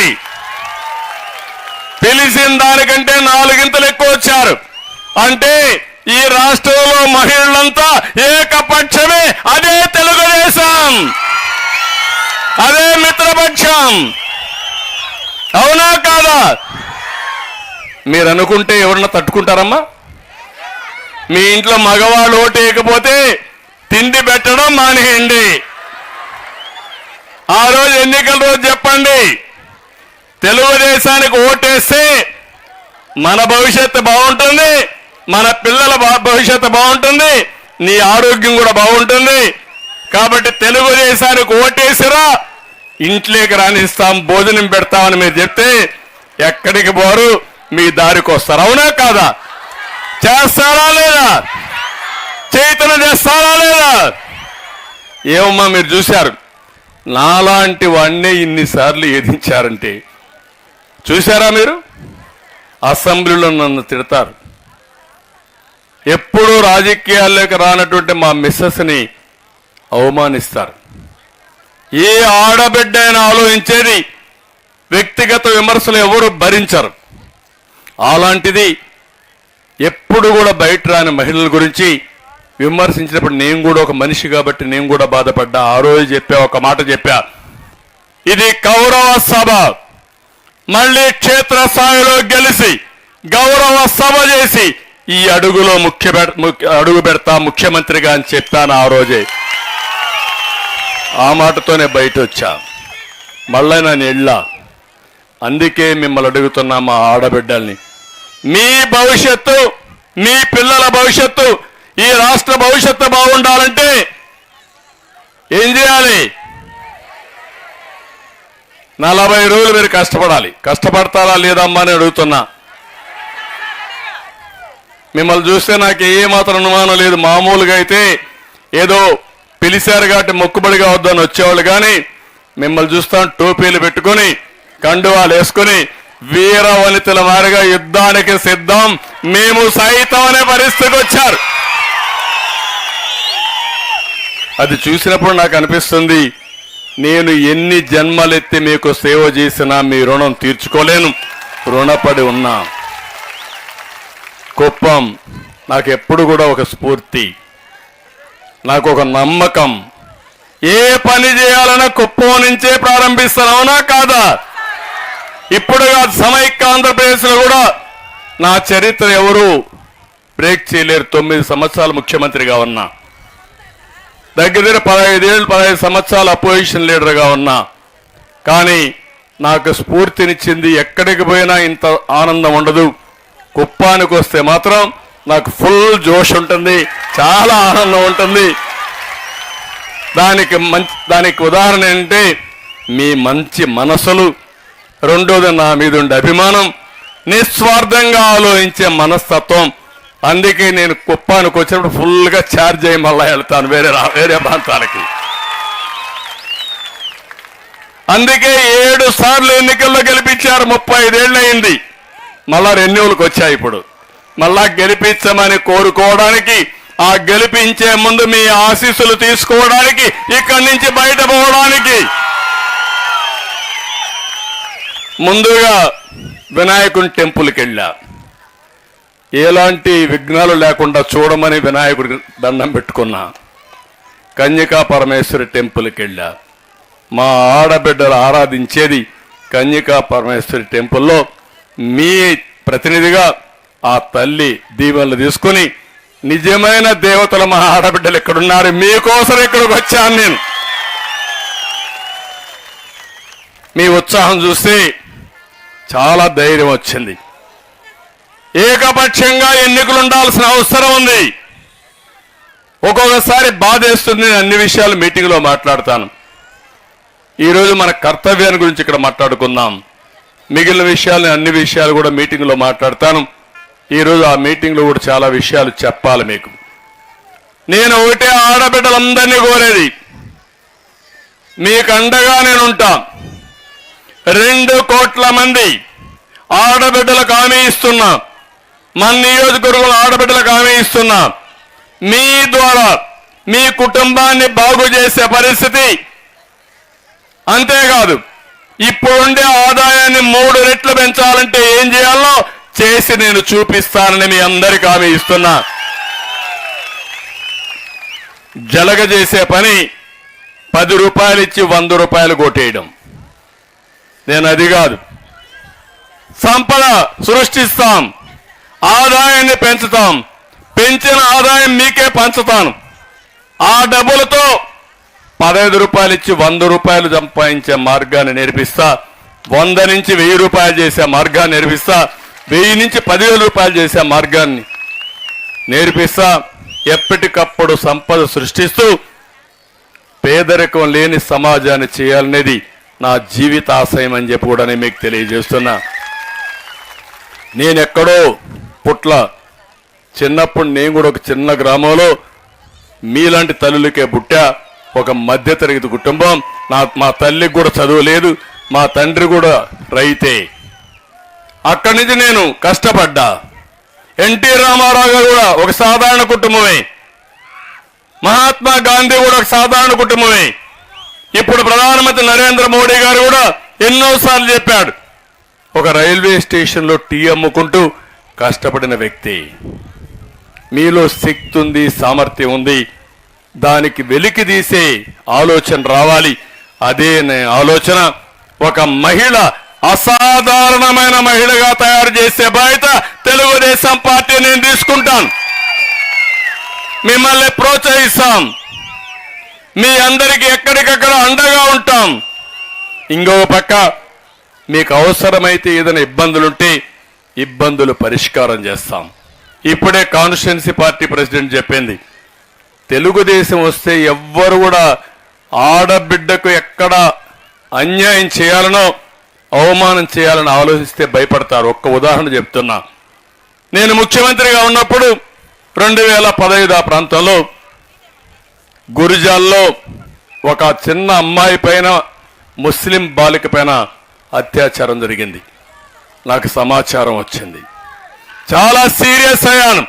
[SPEAKER 2] పిలిచిన దానికంటే 4 ఇంతలు ఎక్కువ వచ్చారు. అంటే ఈ రాష్ట్రంలో మహిళలంతా ఏకపక్షమే. అదే తెలుగుదేశం, అదే మిత్రపక్షం. అవునా కాదా? మీరు అనుకుంటే ఎవరన్నా తట్టుకుంటారమ్మా? మీ ఇంట్లో మగవాళ్ళు ఓటు వేయకపోతే తిండి పెట్టడం మానేయండి. ఆ రోజు ఎన్నికల రోజు చెప్పండి, తెలుగుదేశానికి ఓటేస్తే మన భవిష్యత్తు బాగుంటుంది, మన పిల్లల భవిష్యత్తు బాగుంటుంది, నీ ఆరోగ్యం కూడా బాగుంటుంది. కాబట్టి తెలుగుదేశానికి ఓటేసిరా, ఇంట్లోకి రాణిస్తాం, భోజనం పెడతామని మీరు చెప్తే ఎక్కడికి పోరు, మీ దారికి వస్తారు. అవునా కాదా? చేస్తారా లేదా? చైతన్యం చేస్తారా లేదా? ఏమమ్మా మీరు చూశారు, నాలాంటి వాడినే ఇన్నిసార్లు ఎదించారంటే చూశారా మీరు? అసెంబ్లీలో నన్ను తిడతారు. ఎప్పుడూ రాజకీయాల్లోకి రానటువంటి మా మిస్సెస్ని అవమానిస్తారు. ఏ ఆడబిడ్డ అయినా ఆలోచించేది వ్యక్తిగత విమర్శలు ఎవరు భరించరు. అలాంటిది ఎప్పుడు కూడా బయట రాని మహిళల గురించి విమర్శించినప్పుడు నేను కూడా ఒక మనిషి కాబట్టి నేను కూడా బాధపడ్డా. ఆ రోజు ఒక మాట చెప్పా, ఇది గౌరవ సభ, మళ్ళీ క్షేత్రస్థాయిలో గెలిచి గౌరవ సభ చేసి ఈ అడుగులో అడుగు పెడతా ముఖ్యమంత్రిగా అని చెప్పాను ఆ రోజే. ఆ మాటతోనే బయట వచ్చా, మళ్ళీ నేను వెళ్ళా. అందుకే మిమ్మల్ని అడుగుతున్నా, మా ఆడబిడ్డల్ని, మీ భవిష్యత్తు, మీ పిల్లల భవిష్యత్తు, ఈ రాష్ట్ర భవిష్యత్తు బాగుండాలంటే ఏం చేయాలి? 40 రోజులు మీరు కష్టపడాలి. కష్టపడతారా లేదమ్మా అని అడుగుతున్నా. మిమ్మల్ని చూస్తే నాకు ఏమాత్రం అనుమానం లేదు. మామూలుగా అయితే ఏదో పిలిచారు కాబట్టి మొక్కుబడిగా వద్దని వచ్చేవాళ్ళు, కానీ మిమ్మల్ని చూస్తాం టోపీలు పెట్టుకొని కండువాలు వేసుకొని వీర వనితల వారిగా యుద్ధానికి సిద్ధం మేము సైతం అనే పరిస్థితికి వచ్చారు. అది చూసినప్పుడు నాకు అనిపిస్తుంది, నేను ఎన్ని జన్మలెత్తి మీకు సేవ చేసినా మీ రుణం తీర్చుకోలేను, రుణపడి ఉన్నా. కుప్పం నాకు ఎప్పుడు కూడా ఒక స్ఫూర్తి, నాకు ఒక నమ్మకం. ఏ పని చేయాలన్నా కుప్పం నుంచే ప్రారంభిస్తాను. అవునా కాదా? ఇప్పుడు కాదు, సమైక్య ఆంధ్రప్రదేశ్లో కూడా నా చరిత్ర ఎవరు బ్రేక్ చేయలేరు. 9 సంవత్సరాలు ముఖ్యమంత్రిగా ఉన్నా, దగ్గర 15 సంవత్సరాలు అపోజిషన్ లీడర్గా ఉన్నా. కానీ నాకు స్ఫూర్తినిచ్చింది, ఎక్కడికి పోయినా ఇంత ఆనందం ఉండదు, కుప్పానికి వస్తే మాత్రం నాకు ఫుల్ జోష్ ఉంటుంది, చాలా ఆనందం ఉంటుంది. దానికి ఉదాహరణ ఏంటంటే మీ మంచి మనసులు, రెండోది నా మీద ఉండే అభిమానం, నిస్వార్థంగా ఆలోచించే మనస్తత్వం. అందుకే నేను కుప్పానికి వచ్చినప్పుడు ఫుల్గా ఛార్జ్ అయ్యి మళ్ళా వెళ్తాను వేరే ప్రాంతాలకి. అందుకే 7 సార్లు ఎన్నికల్లో గెలిపించారు. 35 ఏళ్ళు అయింది, మళ్ళా రెన్యూవల్కి వచ్చాయి. ఇప్పుడు మళ్ళా గెలిపించమని కోరుకోవడానికి ఆ గెలిపించే ముందు మీ ఆశీస్సులు తీసుకోవడానికి, ఇక్కడి నుంచి బయట పోవడానికి ముందుగా వినాయకుని టెంపుల్కి వెళ్ళా. ఎలాంటి విఘ్నాలు లేకుండా చూడమని వినాయకుడి దండం పెట్టుకున్నా. కన్యకా పరమేశ్వరి టెంపుల్కి వెళ్ళా. మా ఆడబిడ్డలు ఆరాధించేది కన్యకా పరమేశ్వరి టెంపుల్లో మీ ప్రతినిధిగా ఆ తల్లి దీవెనలు తీసుకుని, నిజమైన దేవతలు మా ఆడబిడ్డలు ఎక్కడున్నారు, మీకోసం ఇక్కడికి వచ్చాను నేను. మీ ఉత్సాహం చూస్తే చాలా ధైర్యం వచ్చింది. ఏకపక్షంగా ఎన్నికలు ఉండాల్సిన అవసరం ఉంది. ఒక్కొక్కసారి బాధేస్తుంది. నేను అన్ని విషయాలు మీటింగ్లో మాట్లాడతాను. ఈరోజు మన కర్తవ్యాన్ని గురించి ఇక్కడ మాట్లాడుకుందాం. మిగిలిన విషయాలు, అన్ని విషయాలు కూడా మీటింగ్లో మాట్లాడతాను. ఈరోజు ఆ మీటింగ్లో కూడా చాలా విషయాలు చెప్పాలి మీకు. నేను ఒకటే ఆడబిడ్డలందరినీ కోరేది, మీకు అండగా నేనుంటా. 2 కోట్ల మంది ఆడబిడ్డలకు హామీ ఇస్తున్నా. మన నియోజకవర్గంలో ఆడబిడ్డలకు హామీ ఇస్తున్నా. మీ ద్వారా మీ కుటుంబాన్ని బాగు చేసే పరిస్థితి, అంతేకాదు ఇప్పుడుండే ఆదాయాన్ని 3 రెట్లు పెంచాలంటే ఏం చేయాలో చేసి నేను చూపిస్తానని మీ అందరికీ హామీ ఇస్తున్నా. జలగ చేసే పని 10 రూపాయలు ఇచ్చి 100 రూపాయలు కొట్టేయడం. నేను అది కాదు, సంపద సృష్టిస్తాం, ఆదాయాన్ని పెంచుతాం, పెంచిన ఆదాయం మీకే పంచుతాను. ఆ డబ్బులతో 15 రూపాయలు ఇచ్చి 100 రూపాయలు సంపాదించే మార్గాన్ని నేర్పిస్తా. 100 నుంచి 1000 రూపాయలు చేసే మార్గాన్ని నేర్పిస్తా. 1000 నుంచి 10,000 రూపాయలు చేసే మార్గాన్ని నేర్పిస్తా. ఎప్పటికప్పుడు సంపద సృష్టిస్తూ పేదరికం లేని సమాజాన్ని చేయాలనేది నా జీవిత ఆశయం అని చెప్పి కూడా నేను మీకు తెలియజేస్తున్నా. నేనెక్కడో పుట్ల, చిన్నప్పుడు నేను కూడా ఒక చిన్న గ్రామంలో మీలాంటి తల్లులకే పుట్టా. ఒక మధ్యతరగతి కుటుంబం. మా తల్లికి కూడా చదువు లేదు, మా తండ్రి కూడా రైతే. అక్కడి నుంచి నేను కష్టపడ్డా. ఎన్టీ రామారావు గారు కూడా ఒక సాధారణ కుటుంబమే, మహాత్మా గాంధీ కూడా ఒక సాధారణ కుటుంబమే. ఇప్పుడు ప్రధానమంత్రి నరేంద్ర మోడీ గారు కూడా ఎన్నోసార్లు చెప్పాడు, ఒక రైల్వే స్టేషన్లో టీ అమ్ముకుంటూ కష్టపడిన వ్యక్తి. మీలో శక్తి ఉంది, సామర్థ్యం ఉంది, దానికి వెలికి తీసే ఆలోచన రావాలి. అదే ఆలోచన ఒక మహిళ, అసాధారణమైన మహిళగా తయారు చేసే బాధ్యత తెలుగుదేశం పార్టీ నేను తీసుకుంటాను. మిమ్మల్ని ప్రోత్సహిస్తాం, మీ అందరికీ ఎక్కడికక్కడ అండగా ఉంటాం. ఇంకో పక్క మీకు అవసరమైతే ఏదైనా ఇబ్బందులుంటే ఇబ్బందులు పరిష్కారం చేస్తాం. ఇప్పుడే కాన్స్టిట్యుయెన్సీ పార్టీ ప్రెసిడెంట్ చెప్పింది, తెలుగుదేశం వస్తే ఎవ్వరు కూడా ఆడబిడ్డకు ఎక్కడ అన్యాయం చేయాలనో అవమానం చేయాలని ఆలోచిస్తే భయపడతారు. ఒక్క ఉదాహరణ చెప్తున్నా. నేను ముఖ్యమంత్రిగా ఉన్నప్పుడు 2015 ఆ ప్రాంతంలో గురిజాల్లో ఒక చిన్న అమ్మాయి పైన, ముస్లిం బాలిక పైన అత్యాచారం జరిగింది. నాకు సమాచారం వచ్చింది. చాలా సీరియస్ అయ్యాను.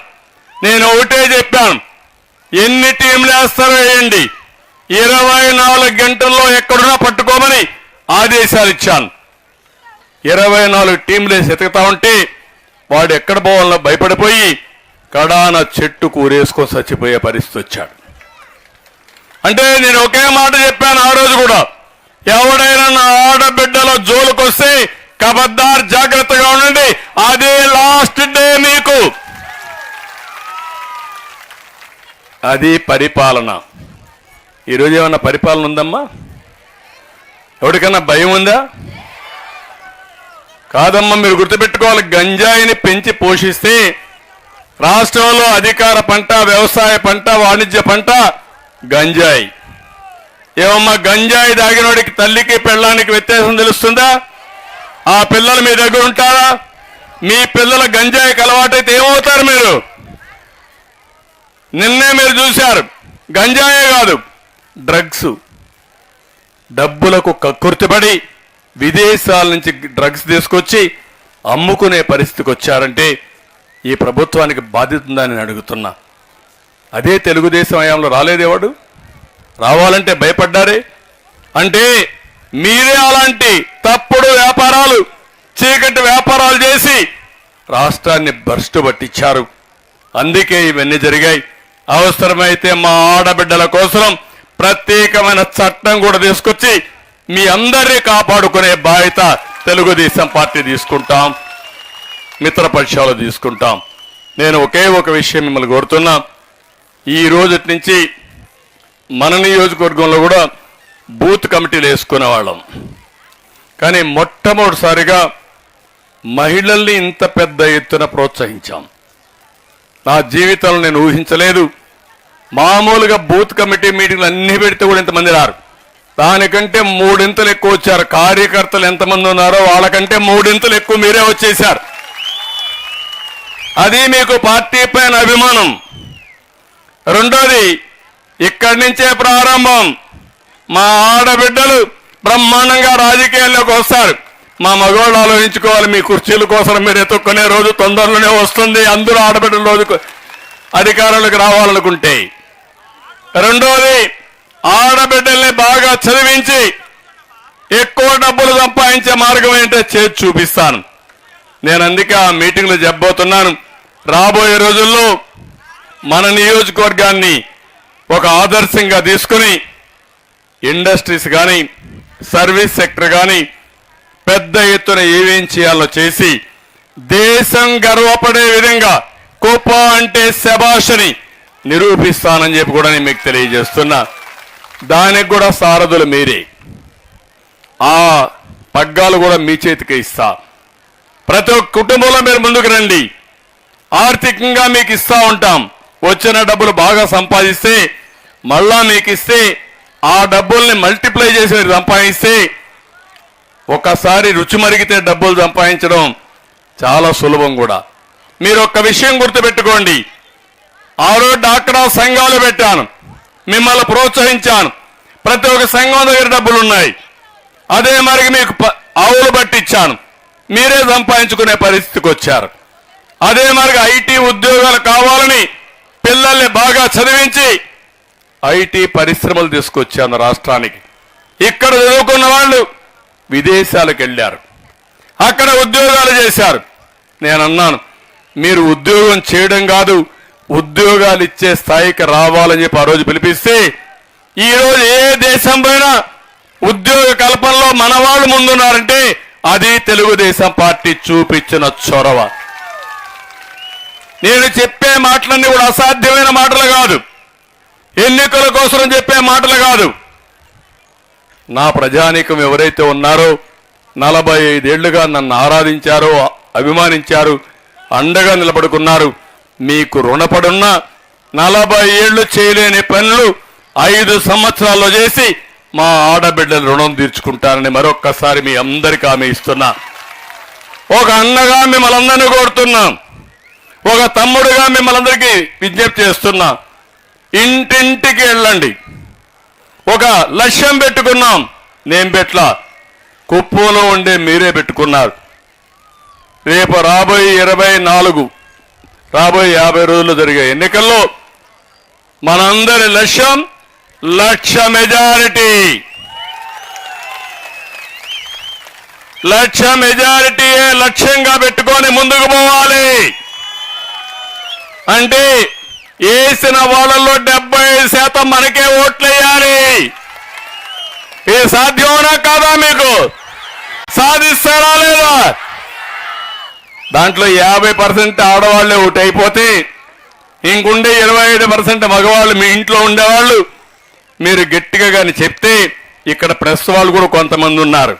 [SPEAKER 2] నేను ఒకటే చెప్పాను, ఎన్ని టీంలు వేస్తారో వేయండి, 24 గంటల్లో ఎక్కడున్నా పట్టుకోమని ఆదేశాలు ఇచ్చాను. 24 టీంలు వేసి ఎతుకుతా ఉంటే వాడు ఎక్కడ పోవాలన్నా భయపడిపోయి కడాన చెట్టు కూరేసుకొని చచ్చిపోయే పరిస్థితి వచ్చాడు. అంటే నేను ఒకే మాట చెప్పాను ఆ రోజు కూడా, ఎవడైనా నా ఆడబిడ్డల జోలుకొస్తే ఖబర్దార్, జాగ్రత్తగా ఉండండి, అదే లాస్ట్ డే మీకు. అది పరిపాలన. ఈరోజు ఏమన్నా పరిపాలన ఉందమ్మా? ఎవరికన్నా భయం ఉందా? కాదమ్మా, మీరు గుర్తుపెట్టుకోవాలి, గంజాయిని పెంచి పోషిస్తే రాష్ట్రంలో అధికార పంట, వ్యవసాయ పంట, వాణిజ్య పంట గంజాయి. ఏమమ్మా, గంజాయి దాగినోడికి తల్లికి పెళ్ళానికి వ్యత్యాసం తెలుస్తుందా? ఆ పిల్లలు మీ దగ్గర ఉంటారా? మీ పిల్లల గంజాయికి అలవాటైతే ఏమవుతారు మీరు? నిన్నే మీరు చూశారు, గంజాయే కాదు డ్రగ్స్. డబ్బులకు కక్కుర్తిపడి విదేశాల నుంచి డ్రగ్స్ తీసుకొచ్చి అమ్ముకునే పరిస్థితికి వచ్చారంటే ఈ ప్రభుత్వానికి బాధ్యత ఉందని నేను అడుగుతున్నా. అదే తెలుగుదేశం హయాంలో రాలేదేవాడు? రావాలంటే భయపడ్డారే. అంటే మీరే అలాంటి తప్పుడు వ్యాపారాలు, చీకటి వ్యాపారాలు చేసి రాష్ట్రాన్ని భ్రష్టు పట్టించారు. అందుకే ఇవన్నీ జరిగాయి. అవసరమైతే మా ఆడబిడ్డల కోసం ప్రత్యేకమైన చట్టం కూడా తీసుకొచ్చి మీ అందరినీ కాపాడుకునే బాధ్యత తెలుగుదేశం పార్టీ తీసుకుంటాం, మిత్రపక్షాలు తీసుకుంటాం. నేను ఒకే ఒక విషయం మిమ్మల్ని కోరుతున్నా. ఈ రోజు నుంచి మన నియోజకవర్గంలో కూడా బూత్ కమిటీలు వేసుకునేవాళ్ళం. కానీ మొట్టమొదటిసారిగా మహిళల్ని ఇంత పెద్ద ఎత్తున ప్రోత్సహించాం. నా జీవితంలో నేను ఊహించలేదు. మామూలుగా బూత్ కమిటీ మీటింగ్లు అన్ని పెడితే కూడా ఇంతమంది రారు. దానికంటే మూడింతలు ఎక్కువ వచ్చారు. కార్యకర్తలు ఎంతమంది ఉన్నారో వాళ్ళకంటే మూడింతలు ఎక్కువ మీరే వచ్చేశారు. అది మీకు పార్టీ పైన అభిమానం. రెండోది, ఇక్కడి నుంచే ప్రారంభం. మా ఆడబిడ్డలు బ్రహ్మాండంగా రాజకీయాల్లోకి వస్తారు. మా మగవాళ్ళు ఆలోచించుకోవాలి, మీ కుర్చీల కోసం మీరు ఎత్తుక్కునే రోజు తొందరలోనే వస్తుంది. అందరూ ఆడబిడ్డల రోజు అధికారంలోకి రావాలనుకుంటే. రెండోది, ఆడబిడ్డల్ని బాగా చదివించి ఎక్కువ డబ్బులు సంపాదించే మార్గం ఏంటో చేసి చూపిస్తాను. నేను అందుకే ఆ మీటింగ్లో చెప్పబోతున్నాను. రాబోయే రోజుల్లో మన నియోజకవర్గాన్ని ఒక ఆదర్శంగా తీసుకుని ఇండస్ట్రీస్ కానీ, సర్వీస్ సెక్టర్ కానీ పెద్ద ఎత్తున ఏమేం చేయాలో చేసి దేశం గర్వపడే విధంగా కుప్ప అంటే శభాషని నిరూపిస్తానని చెప్పి కూడా నేను మీకు తెలియజేస్తున్నా. దానికి కూడా సారథులు మీరే. ఆ పగ్గాలు కూడా మీ చేతికి ఇస్తా. ప్రతి ఒక్క కుటుంబంలో మీరు ముందుకు రండి. ఆర్థికంగా మీకు ఇస్తా ఉంటాం. వచ్చిన డబ్బులు బాగా సంపాదిస్తే మళ్ళా మీకు ఇస్తే ఆ డబ్బుల్ని మల్టిప్లై చేసి మీరు సంపాదిస్తే ఒకసారి రుచి మరిగితే డబ్బులు సంపాదించడం చాలా సులభం కూడా. మీరు ఒక్క విషయం గుర్తుపెట్టుకోండి. ఆ రోజు డాక్రా సంఘాలు పెట్టాను, మిమ్మల్ని ప్రోత్సహించాను. ప్రతి ఒక్క సంఘం దగ్గర డబ్బులు ఉన్నాయి. అదే మరి మీకు ఆవులు పట్టించాను, మీరే సంపాదించుకునే పరిస్థితికి వచ్చారు. అదే మరి ఐటీ ఉద్యోగాలు కావాలని పిల్లల్ని బాగా చదివించి ఐటీ పరిశ్రమలు తీసుకొచ్చాను రాష్ట్రానికి. ఇక్కడ చదువుకున్న వాళ్ళు విదేశాలకు వెళ్ళారు, అక్కడ ఉద్యోగాలు చేశారు. నేను అన్నాను, మీరు ఉద్యోగం చేయడం కాదు, ఉద్యోగాలు ఇచ్చే స్థాయికి రావాలని చెప్పి ఆ రోజు పిలిపిస్తే ఈరోజు ఏ దేశం పైన ఉద్యోగ కల్పనలో మన వాళ్ళు ముందున్నారంటే అది తెలుగుదేశం పార్టీ చూపించిన చొరవ. నేను చెప్పే మాటలన్నీ కూడా అసాధ్యమైన మాటలు కాదు, ఎన్నికల కోసం చెప్పే మాటలు కాదు. నా ప్రజానీకం ఎవరైతే ఉన్నారో 45 ఏళ్లుగా నన్ను ఆరాధించారో, అభిమానించారు, అండగా నిలబడుకున్నారు, మీకు రుణపడున్న 40 ఏళ్లు చేయలేని పనులు 5 సంవత్సరాల్లో చేసి మా ఆడబిడ్డల రుణం తీర్చుకుంటానని మరొక్కసారి మీ అందరికీ హామీ ఇస్తున్నా. ఒక అన్నగా మిమ్మల్ని అందరినీ కోరుతున్నాం, ఒక తమ్ముడుగా మిమ్మల్ని అందరికీ విజ్ఞప్తి చేస్తున్నా. ఇంటింటికి వెళ్ళండి. ఒక లక్ష్యం పెట్టుకున్నాం, నేను పెట్లా, కుప్పంలో ఉండే మీరే పెట్టుకున్నారు. రేపు రాబోయే 24 రాబోయే 50 రోజుల్లో జరిగే ఎన్నికల్లో మనందరి లక్ష్యం 1,00,000 మెజారిటీ. 1,00,000 మెజారిటీయే లక్ష్యంగా పెట్టుకొని ముందుకు పోవాలి. అంటే వేసిన వాళ్ళల్లో 75% మనకే ఓట్లేయాలి. ఇది సాధ్యమేనా కాదా? మీకు సాధిస్తారా లేదా? దాంట్లో 50% ఆడవాళ్లే ఓటు అయిపోతే ఇంకుండే 25% మగవాళ్ళు మీ ఇంట్లో ఉండేవాళ్ళు. మీరు గట్టిగా కానీ చెప్తే ఇక్కడ ప్రెస్ వాళ్ళు కూడా కొంతమంది ఉన్నారు,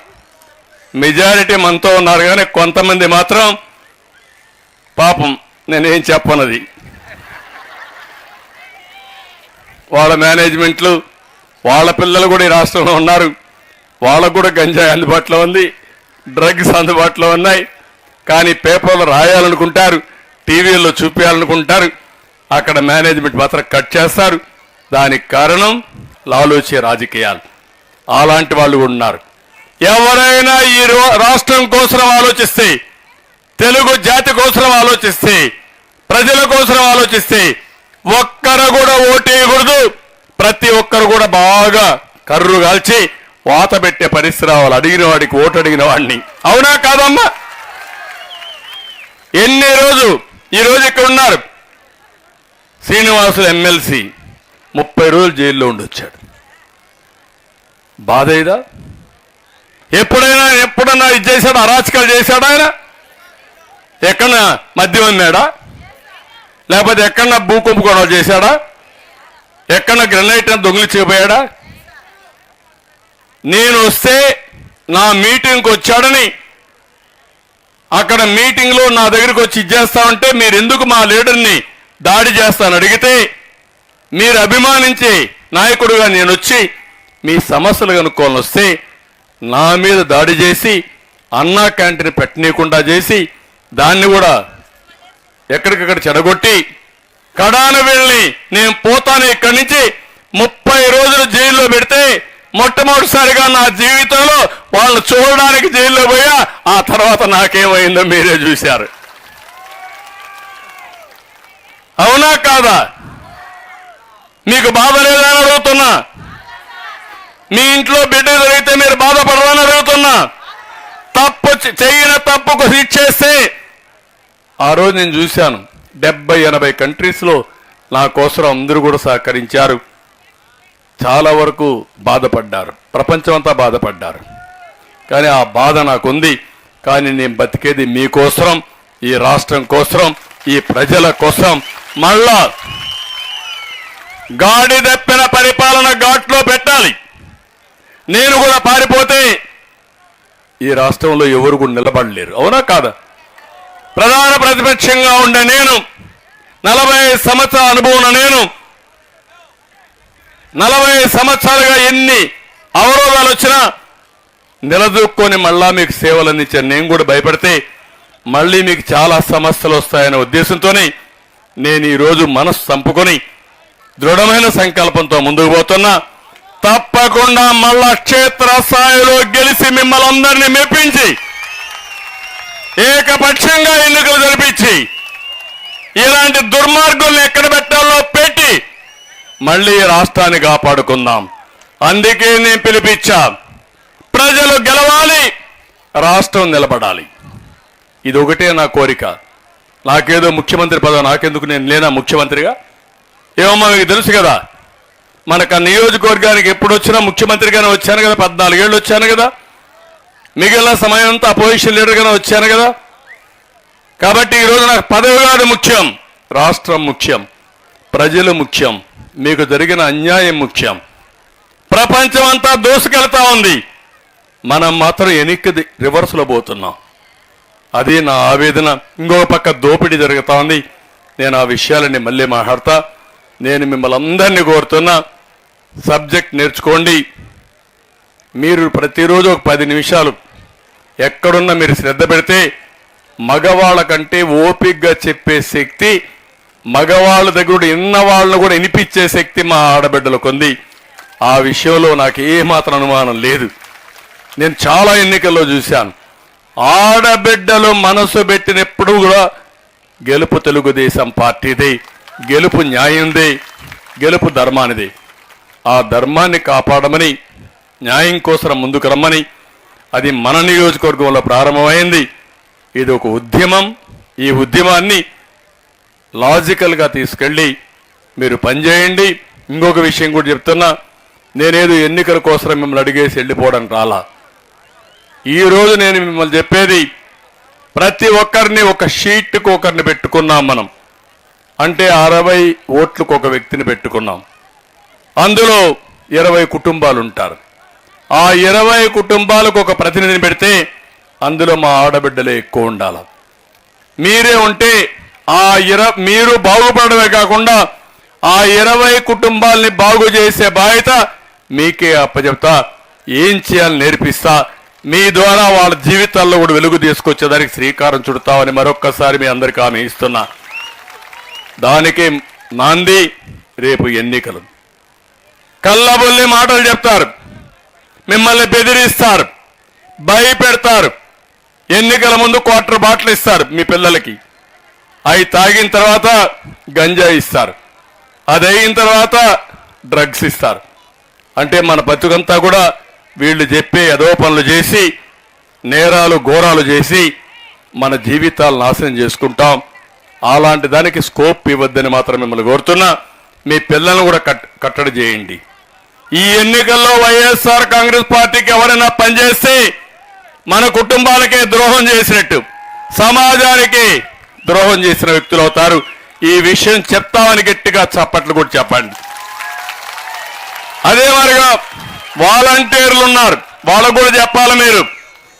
[SPEAKER 2] మెజారిటీ మనతో ఉన్నారు. కానీ కొంతమంది మాత్రం పాపం నేనేం చెప్పనది, వాళ్ళ మేనేజ్మెంట్లు, వాళ్ళ పిల్లలు కూడా ఈ రాష్ట్రంలో ఉన్నారు. వాళ్ళకు కూడా గంజాయి అందుబాటులో ఉంది, డ్రగ్స్ అందుబాటులో ఉన్నాయి. కానీ పేపర్లో రాయాలనుకుంటారు, టీవీల్లో చూపించాలనుకుంటారు, అక్కడ మేనేజ్మెంట్ మాత్రం కట్ చేస్తారు. దానికి కారణం లాలూచే రాజకీయాలు. అలాంటి వాళ్ళు కూడా ఉన్నారు. ఎవరైనా ఈ రాష్ట్రం కోసం ఆలోచిస్తే, తెలుగు జాతి కోసం ఆలోచిస్తే, ప్రజల కోసం ఆలోచిస్తే ఒక్కరు కూడా ఓటేయకూడదు, ప్రతి ఒక్కరు కూడా బాగా కర్రు కాల్చి వాత పెట్టే పరిస్థితి రావాలి. అడిగిన వాడికి ఓటు అడిగిన వాడిని. అవునా కాదమ్మా? ఈ రోజు ఇక్కడ ఉన్నారు శ్రీనివాసులు ఎమ్మెల్సీ 30 రోజులు జైల్లో ఉండొచ్చాడు. బాధ ఇదా? ఎప్పుడన్నా ఇది చేశాడు? అరాచకాలు చేశాడా ఆయన? ఎక్కడన్నా మద్యం అమ్మాడా? లేకపోతే ఎక్కడన్నా భూ కుంభకోణాలు చేశాడా? ఎక్కడన్నా గ్రెనైట్ దొంగిలించకపోయాడా? నేను వస్తే నా మీటింగ్కి వచ్చాడని అక్కడ మీటింగ్లో నా దగ్గరికి వచ్చి ఇచ్చేస్తామంటే మీరు ఎందుకు మా లీడర్ని దాడి చేస్తాను అడిగితే, మీరు అభిమానించే నాయకుడుగా నేను వచ్చి మీ సమస్యలు కనుక్కోవాలని వస్తే నా మీద దాడి చేసి అన్నా క్యాంటీన్ పెట్టనీయకుండా చేసి దాన్ని కూడా ఎక్కడికక్కడ చెడగొట్టి కడాన వెళ్ళి నేను పోతాను ఇక్కడి నుంచి 30 రోజులు జైల్లో పెడితే మొట్టమొదటిసారిగా నా జీవితంలో వాళ్ళని చూడడానికి జైల్లో పోయా. ఆ తర్వాత నాకేమైందో మీరే చూశారు. అవునా కాదా? మీకు బాధ లేదని అడుగుతున్నా. మీ ఇంట్లో బిడ్డ జరిగితే మీరు బాధపడదని అడుగుతున్నా. చేయని తప్పుకు శిక్షేస్తే ఆ రోజు నేను చూశాను 70-80 కంట్రీస్లో నా కోసం అందరూ కూడా సహకరించారు. చాలా వరకు బాధపడ్డారు, ప్రపంచమంతా బాధపడ్డారు. కానీ ఆ బాధ నాకుంది. కానీ నేను బతికేది మీకోసం, ఈ రాష్ట్రం కోసం, ఈ ప్రజల కోసం. మళ్ళా గాడి దప్పిన పరిపాలన ఘాట్లో పెట్టాలి. నేను కూడా పారిపోతే ఈ రాష్ట్రంలో ఎవరు కూడా నిలబడలేరు. అవునా కాదా? ప్రధాన ప్రతిపక్షంగా ఉండే నేను 45 సంవత్సరాల అనుభవం నేను 40 సంవత్సరాలుగా ఎన్ని అవరోధాలు వచ్చినా నిలదొక్కుని మళ్ళా మీకు సేవలు అందించాను. నేను కూడా భయపడితే మళ్ళీ మీకు చాలా సమస్యలు వస్తాయనే ఉద్దేశంతోనే నేను ఈరోజు మనసు చంపుకొని దృఢమైన సంకల్పంతో ముందుకు పోతున్నా. తప్పకుండా మళ్ళా క్షేత్రస్థాయిలో గెలిచి మిమ్మల్ని అందరినీ మెప్పించి ఏకపక్షంగా ఎన్నికలు జరిపించి ఇలాంటి దుర్మార్గుల్ని ఎక్కడ పెట్టాలో పెట్టి మళ్ళీ రాష్ట్రాన్ని కాపాడుకుందాం. అందుకే నేను పిలిపించా. ప్రజలు గెలవాలి, రాష్ట్రం నిలబడాలి. ఇది ఒకటే నా కోరిక. నాకేదో ముఖ్యమంత్రి పదవి నాకెందుకు, నేను లేనా ముఖ్యమంత్రిగా? ఏమో మీకు తెలుసు కదా, మనకు నియోజకవర్గానికి ఎప్పుడు వచ్చినా ముఖ్యమంత్రిగానే వచ్చాను కదా. 14 ఏళ్ళు వచ్చాను కదా. మిగిలిన సమయం అంతా అపోజిషన్ లీడర్గానే వచ్చాను కదా. కాబట్టి ఈరోజు నాకు పదవి కాదు ముఖ్యం, రాష్ట్రం ముఖ్యం, ప్రజలు ముఖ్యం, మీకు జరిగిన అన్యాయం ముఖ్యం. ప్రపంచం అంతా దోసుకెళ్తా ఉంది, మనం మాత్రం వెనక్కి రివర్స్లో పోతున్నాం. అది నా ఆవేదన. ఇంకో పక్క దోపిడీ జరుగుతూ ఉంది. నేను ఆ విషయాలని మళ్ళీ మాట్లాడతా. నేను మిమ్మల్ని అందరినీ కోరుతున్నా, సబ్జెక్ట్ నేర్చుకోండి. మీరు ప్రతిరోజు ఒక 10 నిమిషాలు ఎక్కడున్నా మీరు శ్రద్ధ పెడితే మగవాళ్ళ కంటే ఓపికగా చెప్పే శక్తి, మగవాళ్ళ దగ్గర ఇన్న వాళ్ళను కూడా వినిపించే శక్తి మా ఆడబిడ్డలకు ఉంది. ఆ విషయంలో నాకు ఏమాత్రం అనుమానం లేదు. నేను చాలా ఎన్నికల్లో చూశాను, ఆడబిడ్డలు మనసు పెట్టినప్పుడు కూడా గెలుపు తెలుగుదేశం పార్టీదే, గెలుపు న్యాయందే, గెలుపు ధర్మానిదే. ఆ ధర్మాన్ని కాపాడమని, న్యాయం కోసం ముందుకు రమ్మని, అది మన నియోజకవర్గంలో ప్రారంభమైంది. ఇది ఒక ఉద్యమం. ఈ ఉద్యమాన్ని లాజికల్గా తీసుకెళ్ళి మీరు పనిచేయండి. ఇంకొక విషయం కూడా చెప్తున్నా, నేనేదో ఎన్నికల కోసం మిమ్మల్ని అడిగేసి వెళ్ళిపోవడానికి రాలా. ఈరోజు నేను మిమ్మల్ని చెప్పేది, ప్రతి ఒక్కరిని ఒక షీట్కు ఒకరిని పెట్టుకున్నాం మనం. అంటే 60 ఓట్లకు ఒక వ్యక్తిని పెట్టుకున్నాం. అందులో 20 కుటుంబాలు ఉంటారు. ఆ 20 కుటుంబాలకు ఒక ప్రతినిధిని పెడితే అందులో మా ఆడబిడ్డలే ఎక్కువ ఉండాలి. మీరే ఉంటే మీరు బాగుపడమే కాకుండా ఆ 20 కుటుంబాలని బాగు చేసే బాధ్యత మీకే అప్పచెప్తా. ఏం చేయాలని నేర్పిస్తా. మీ ద్వారా వాళ్ళ జీవితాల్లో కూడా వెలుగు తీసుకొచ్చేదానికి శ్రీకారం చుడతామని మరొక్కసారి మీ అందరికీ హామీ ఇస్తున్నా. దానికి నాంది రేపు ఎన్నికలు. కళ్ళబొల్లి మాటలు చెప్తారు, మిమ్మల్ని బెదిరిస్తారు, భయపెడతారు. ఎన్నికల ముందు క్వార్టర్ బాటిల్ ఇస్తారు మీ పిల్లలకి, అవి తాగిన తర్వాత గంజా ఇస్తారు. అది అయిన తర్వాత డ్రగ్స్ ఇస్తారు. అంటే మన బతుకంతా కూడా వీళ్ళు చెప్పే ఏదో పనులు చేసి నేరాలు ఘోరాలు చేసి మన జీవితాలు నాశనం చేసుకుంటాం. అలాంటి దానికి స్కోప్ ఇవ్వద్దని మాత్రం మిమ్మల్ని కోరుతున్నా. మీ పిల్లలను కూడా కట్టడి చేయండి. ఈ ఎన్నికల్లో వైఎస్ఆర్ కాంగ్రెస్ పార్టీకి ఎవరైనా పనిచేస్తే మన కుటుంబాలకే ద్రోహం చేసినట్టు, సమాజానికి ద్రోహం చేసిన వ్యక్తులు అవుతారు. ఈ విషయం చెప్తామని గట్టిగా చప్పట్లు కూడా చెప్పండి. అదే మరిగా వాలంటీర్లు ఉన్నారు, వాళ్ళకు కూడా చెప్పాలి. మీరు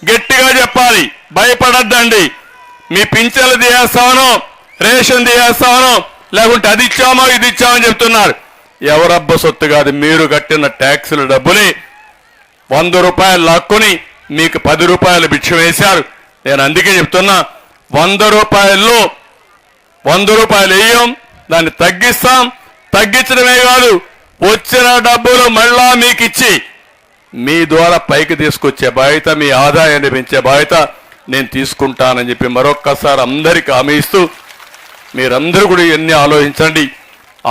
[SPEAKER 2] గట్టిగా చెప్పాలి, భయపడద్దండి. మీ పింఛన్లు తీయేస్తామనో రేషన్ తీయేస్తామనో లేకుంటే అది ఇచ్చామో ఇది ఇచ్చామని చెప్తున్నారు. ఎవరబ్బ సొత్తు కాదు, మీరు కట్టిన ట్యాక్సుల డబ్బుని 100 రూపాయలు లాక్కుని మీకు 10 రూపాయలు భిక్ష వేశారు. నేను అందుకే చెప్తున్నా, 100 రూపాయల్లో 100 రూపాయలు వేయం, దాన్ని తగ్గిస్తాం. తగ్గించడమే కాదు, వచ్చిన డబ్బులు మళ్ళా మీకు ఇచ్చి మీ ద్వారా పైకి తీసుకొచ్చే బాధ్యత, మీ ఆదాయాన్ని పెంచే బాధ్యత నేను తీసుకుంటానని చెప్పి మరొక్కసారి అందరికీ హామీ ఇస్తూ, మీరందరూ కూడా ఇవన్నీ ఆలోచించండి.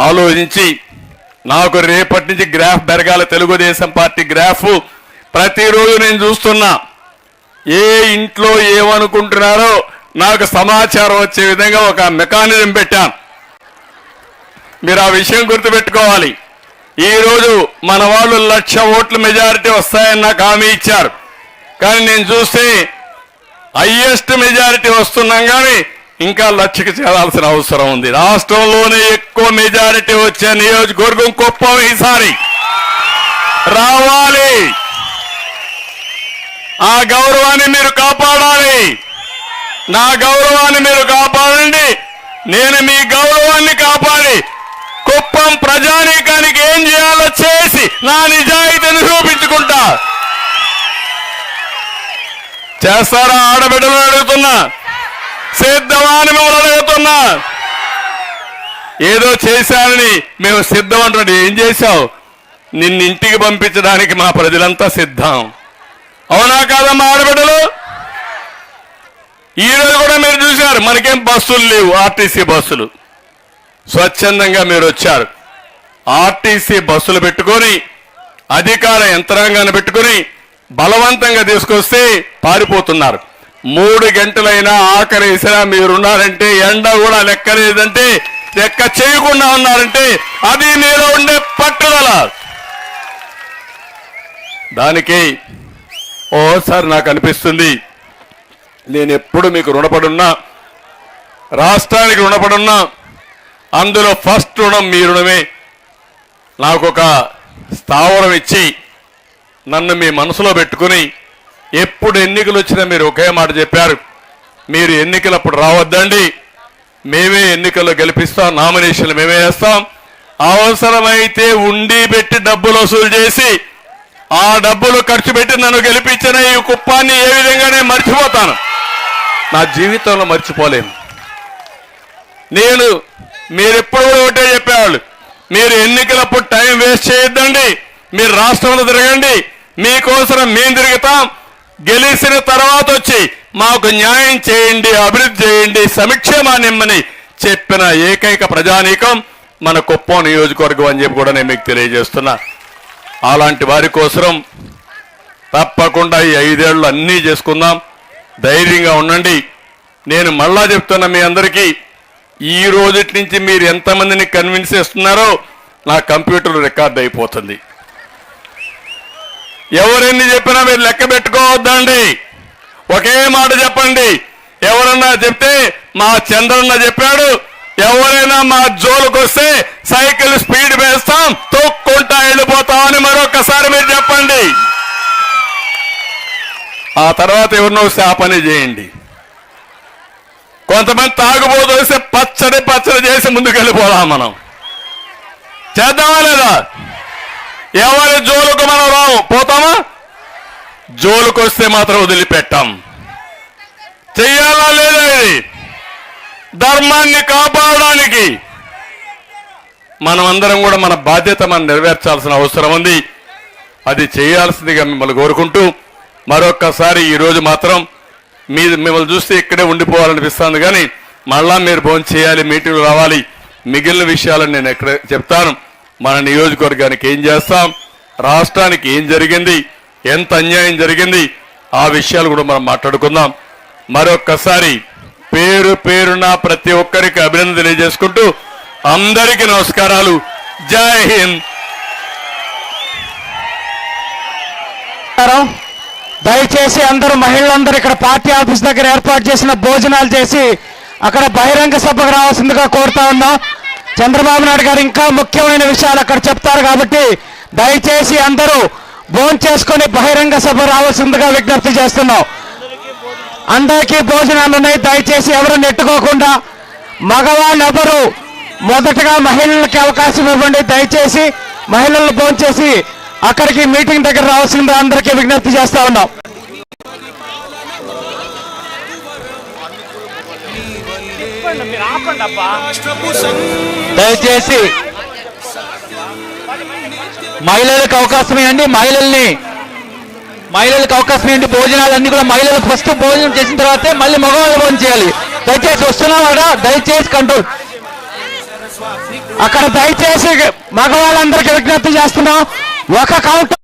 [SPEAKER 2] ఆలోచించి నాకు రేపటి నుంచి గ్రాఫ్ పెరగాల, తెలుగుదేశం పార్టీ గ్రాఫ్ ప్రతిరోజు నేను చూస్తున్నా. ఏ ఇంట్లో ఏమనుకుంటున్నారో నాకు సమాచారం వచ్చే విధంగా ఒక మెకానిజం పెట్టాను. మీరు ఆ విషయం గుర్తుపెట్టుకోవాలి. ఈరోజు మన వాళ్ళు 1,00,000 ఓట్ల మెజారిటీ వస్తాయని నాకు హామీ ఇచ్చారు. కానీ నేను చూస్తే హైయెస్ట్ మెజారిటీ వస్తున్నాం, కానీ ఇంకా 1,00,000కి చేరాల్సిన అవసరం ఉంది. రాష్ట్రంలోనే ఎక్కువ మెజారిటీ వచ్చే నియోజకవర్గం కుప్పం ఈసారి రావాలి. ఆ గౌరవాన్ని మీరు కాపాడాలి. నా గౌరవాన్ని మీరు కాపాడండి. నేను మీ గౌరవాన్ని కాపాడి కుప్పం ప్రజానీకానికి ఏం చేయాలో చేసి నా నిజాయితీని నిరూపించుకుంటా. చేస్తారా? ఆడబిడ్డలు అడుగుతున్నా, సిద్ధమా అని మేము అడుగుతున్నా. ఏదో చేశానని మేము సిద్ధం అంటున్నాడు. ఏం చేశావు? నిన్ను ఇంటికి పంపించడానికి మా ప్రజలంతా సిద్ధం. అవునా కాదమ్మా ఆడబిడ్డలు? ఈరోజు కూడా మీరు చూశారు, మనకేం బస్సులు లేవు, ఆర్టీసీ బస్సులు. స్వచ్ఛందంగా మీరు వచ్చారు. ఆర్టీసీ బస్సులు పెట్టుకొని అధికార యంత్రాంగాన్ని పెట్టుకొని బలవంతంగా తీసుకొస్తే పారిపోతున్నారు. 3 గంటలైనా ఆఖరేసినా మీరున్నారంటే, ఎండ కూడా లెక్కలేదంటే, లెక్క చేయకుండా ఉన్నారంటే అది మీలో ఉండే పట్టుదల. దానికి ఓసారి నాకు అనిపిస్తుంది, నేను ఎప్పుడు మీకు రుణపడున్నా, రాష్ట్రానికి రుణపడున్నా. అందులో ఫస్ట్ రుణం మీ రుణమే. నాకు ఒక స్థావరం ఇచ్చి నన్ను మీ మనసులో పెట్టుకుని ఎప్పుడు ఎన్నికలు వచ్చినా మీరు ఒకే మాట చెప్పారు, మీరు ఎన్నికలప్పుడు రావద్దండి, మేమే ఎన్నికల్లో గెలిపిస్తాం, నామినేషన్లు మేమే వేస్తాం, అవసరమైతే ఉండి పెట్టి డబ్బులు వసూలు చేసి ఆ డబ్బులు ఖర్చు పెట్టి నన్ను గెలిపించిన ఈ కుప్పాన్ని ఏ విధంగానే మర్చిపోతాను, నా జీవితంలో మర్చిపోలేను. నేను మీరెప్పుడు ఒకటే చెప్పేవాళ్ళు, మీరు ఎన్నికలప్పుడు టైం వేస్ట్ చేయొద్దండి, మీరు రాష్ట్రంలో తిరగండి, మీకోసం మేము తిరుగుతాం, గెలిచిన తర్వాత వచ్చి మాకు న్యాయం చేయండి, అభివృద్ధి చేయండి, సంక్షేమాన్ని ఇమ్మని చెప్పిన ఏకైక ప్రజానీకం మన కుప్పం నియోజకవర్గం అని చెప్పి కూడా నేను మీకు తెలియజేస్తున్నా. అలాంటి వారి కోసం తప్పకుండా ఈ 5 ఏళ్ళు అన్నీ చేసుకుందాం. ధైర్యంగా ఉండండి. నేను మళ్ళా చెప్తున్నా మీ అందరికీ, ఈ రోజు నుంచి మీరు ఎంతమందిని కన్విన్స్ చేస్తున్నారో నా కంప్యూటర్ రికార్డ్ అయిపోతుంది. ఎవరెన్ని చెప్పినా మీరు లెక్క పెట్టుకోవద్దండి. ఒకే మాట చెప్పండి. ఎవరన్నా చెప్తే మా చంద్రన్న చెప్పాడు, ఎవరైనా మా జోలుకు వస్తే సైకిల్ స్పీడ్ వేస్తాం, తొక్కుంటా వెళ్ళిపోతాం అని మరొకసారి మీరు చెప్పండి. ఆ తర్వాత ఎవరినో వస్తే ఆ పని చేయండి. కొంతమంది తాగుబోతు వస్తే పచ్చడి చేసి ముందుకు వెళ్ళిపోదాం. మనం చేద్దామా లేదా? ఎవరి జోలుకు మనం రాము, పోతామా? జోలుకు వస్తే మాత్రం వదిలిపెట్టాం. చెయ్యాలా లేదా? ఇది ధర్మాన్ని కాపాడడానికి మనమందరం కూడా మన బాధ్యత మనం నెరవేర్చాల్సిన అవసరం ఉంది. అది చేయాల్సిందిగా మిమ్మల్ని కోరుకుంటూ మరొక్కసారి ఈరోజు మాత్రం మిమ్మల్ని చూస్తే ఇక్కడే ఉండిపోవాలనిపిస్తుంది, కానీ మళ్ళా మీరు భోజనం చేయాలి, మీటింగ్లు రావాలి. మిగిలిన విషయాలను నేను ఎక్కడ చెప్తాను. మన నియోజకవర్గానికి ఏం చేస్తాం, రాష్ట్రానికి ఏం జరిగింది, ఎంత అన్యాయం జరిగింది, ఆ విషయాలు కూడా మనం మాట్లాడుకుందాం. మరొక్కసారి పేరు పేరున ప్రతి ఒక్కరికి అభినందన తెలియజేసుకుంటూ అందరికీ నమస్కారాలు. జై హింద్.
[SPEAKER 1] దయచేసి అందరూ మహిళలందరూ ఇక్కడ పార్టీ ఆఫీస్ దగ్గర ఏర్పాటు చేసిన భోజనాలు చేసి అక్కడ బహిరంగ సభకు రావాల్సిందిగా కోరుతా ఉన్నాం. చంద్రబాబు నాయుడు గారు ఇంకా ముఖ్యమైన విషయాలు అక్కడ చెప్తారు కాబట్టి దయచేసి అందరూ భోజనం చేసుకొని బహిరంగ సభ రావాల్సిందిగా విజ్ఞప్తి చేస్తున్నాం. అందరికీ భోజనాలు ఉన్నాయి. దయచేసి ఎవరు నెట్టుకోకుండా మగవాళ్ళు ఎవరు మొదటగా మహిళలకి అవకాశం ఇవ్వండి. దయచేసి మహిళలు భోజనం చేసి అక్కడికి మీటింగ్ దగ్గర రావాల్సిందిగా అందరికీ విజ్ఞప్తి చేస్తా ఉన్నాం. దయచేసి మహిళలకు అవకాశం ఇవ్వండి. మహిళలకు అవకాశం ఇవ్వండి. భోజనాలన్నీ కూడా మహిళలకు ఫస్ట్ భోజనం చేసిన తర్వాతే మళ్ళీ మగవాళ్ళు భోజనం చేయాలి. దయచేసి వస్తున్నాం కదా, దయచేసి కంట్రోల్. అక్కడ దయచేసి మగవాళ్ళందరికీ విజ్ఞప్తి చేస్తున్నాం. ఒక కౌంటర్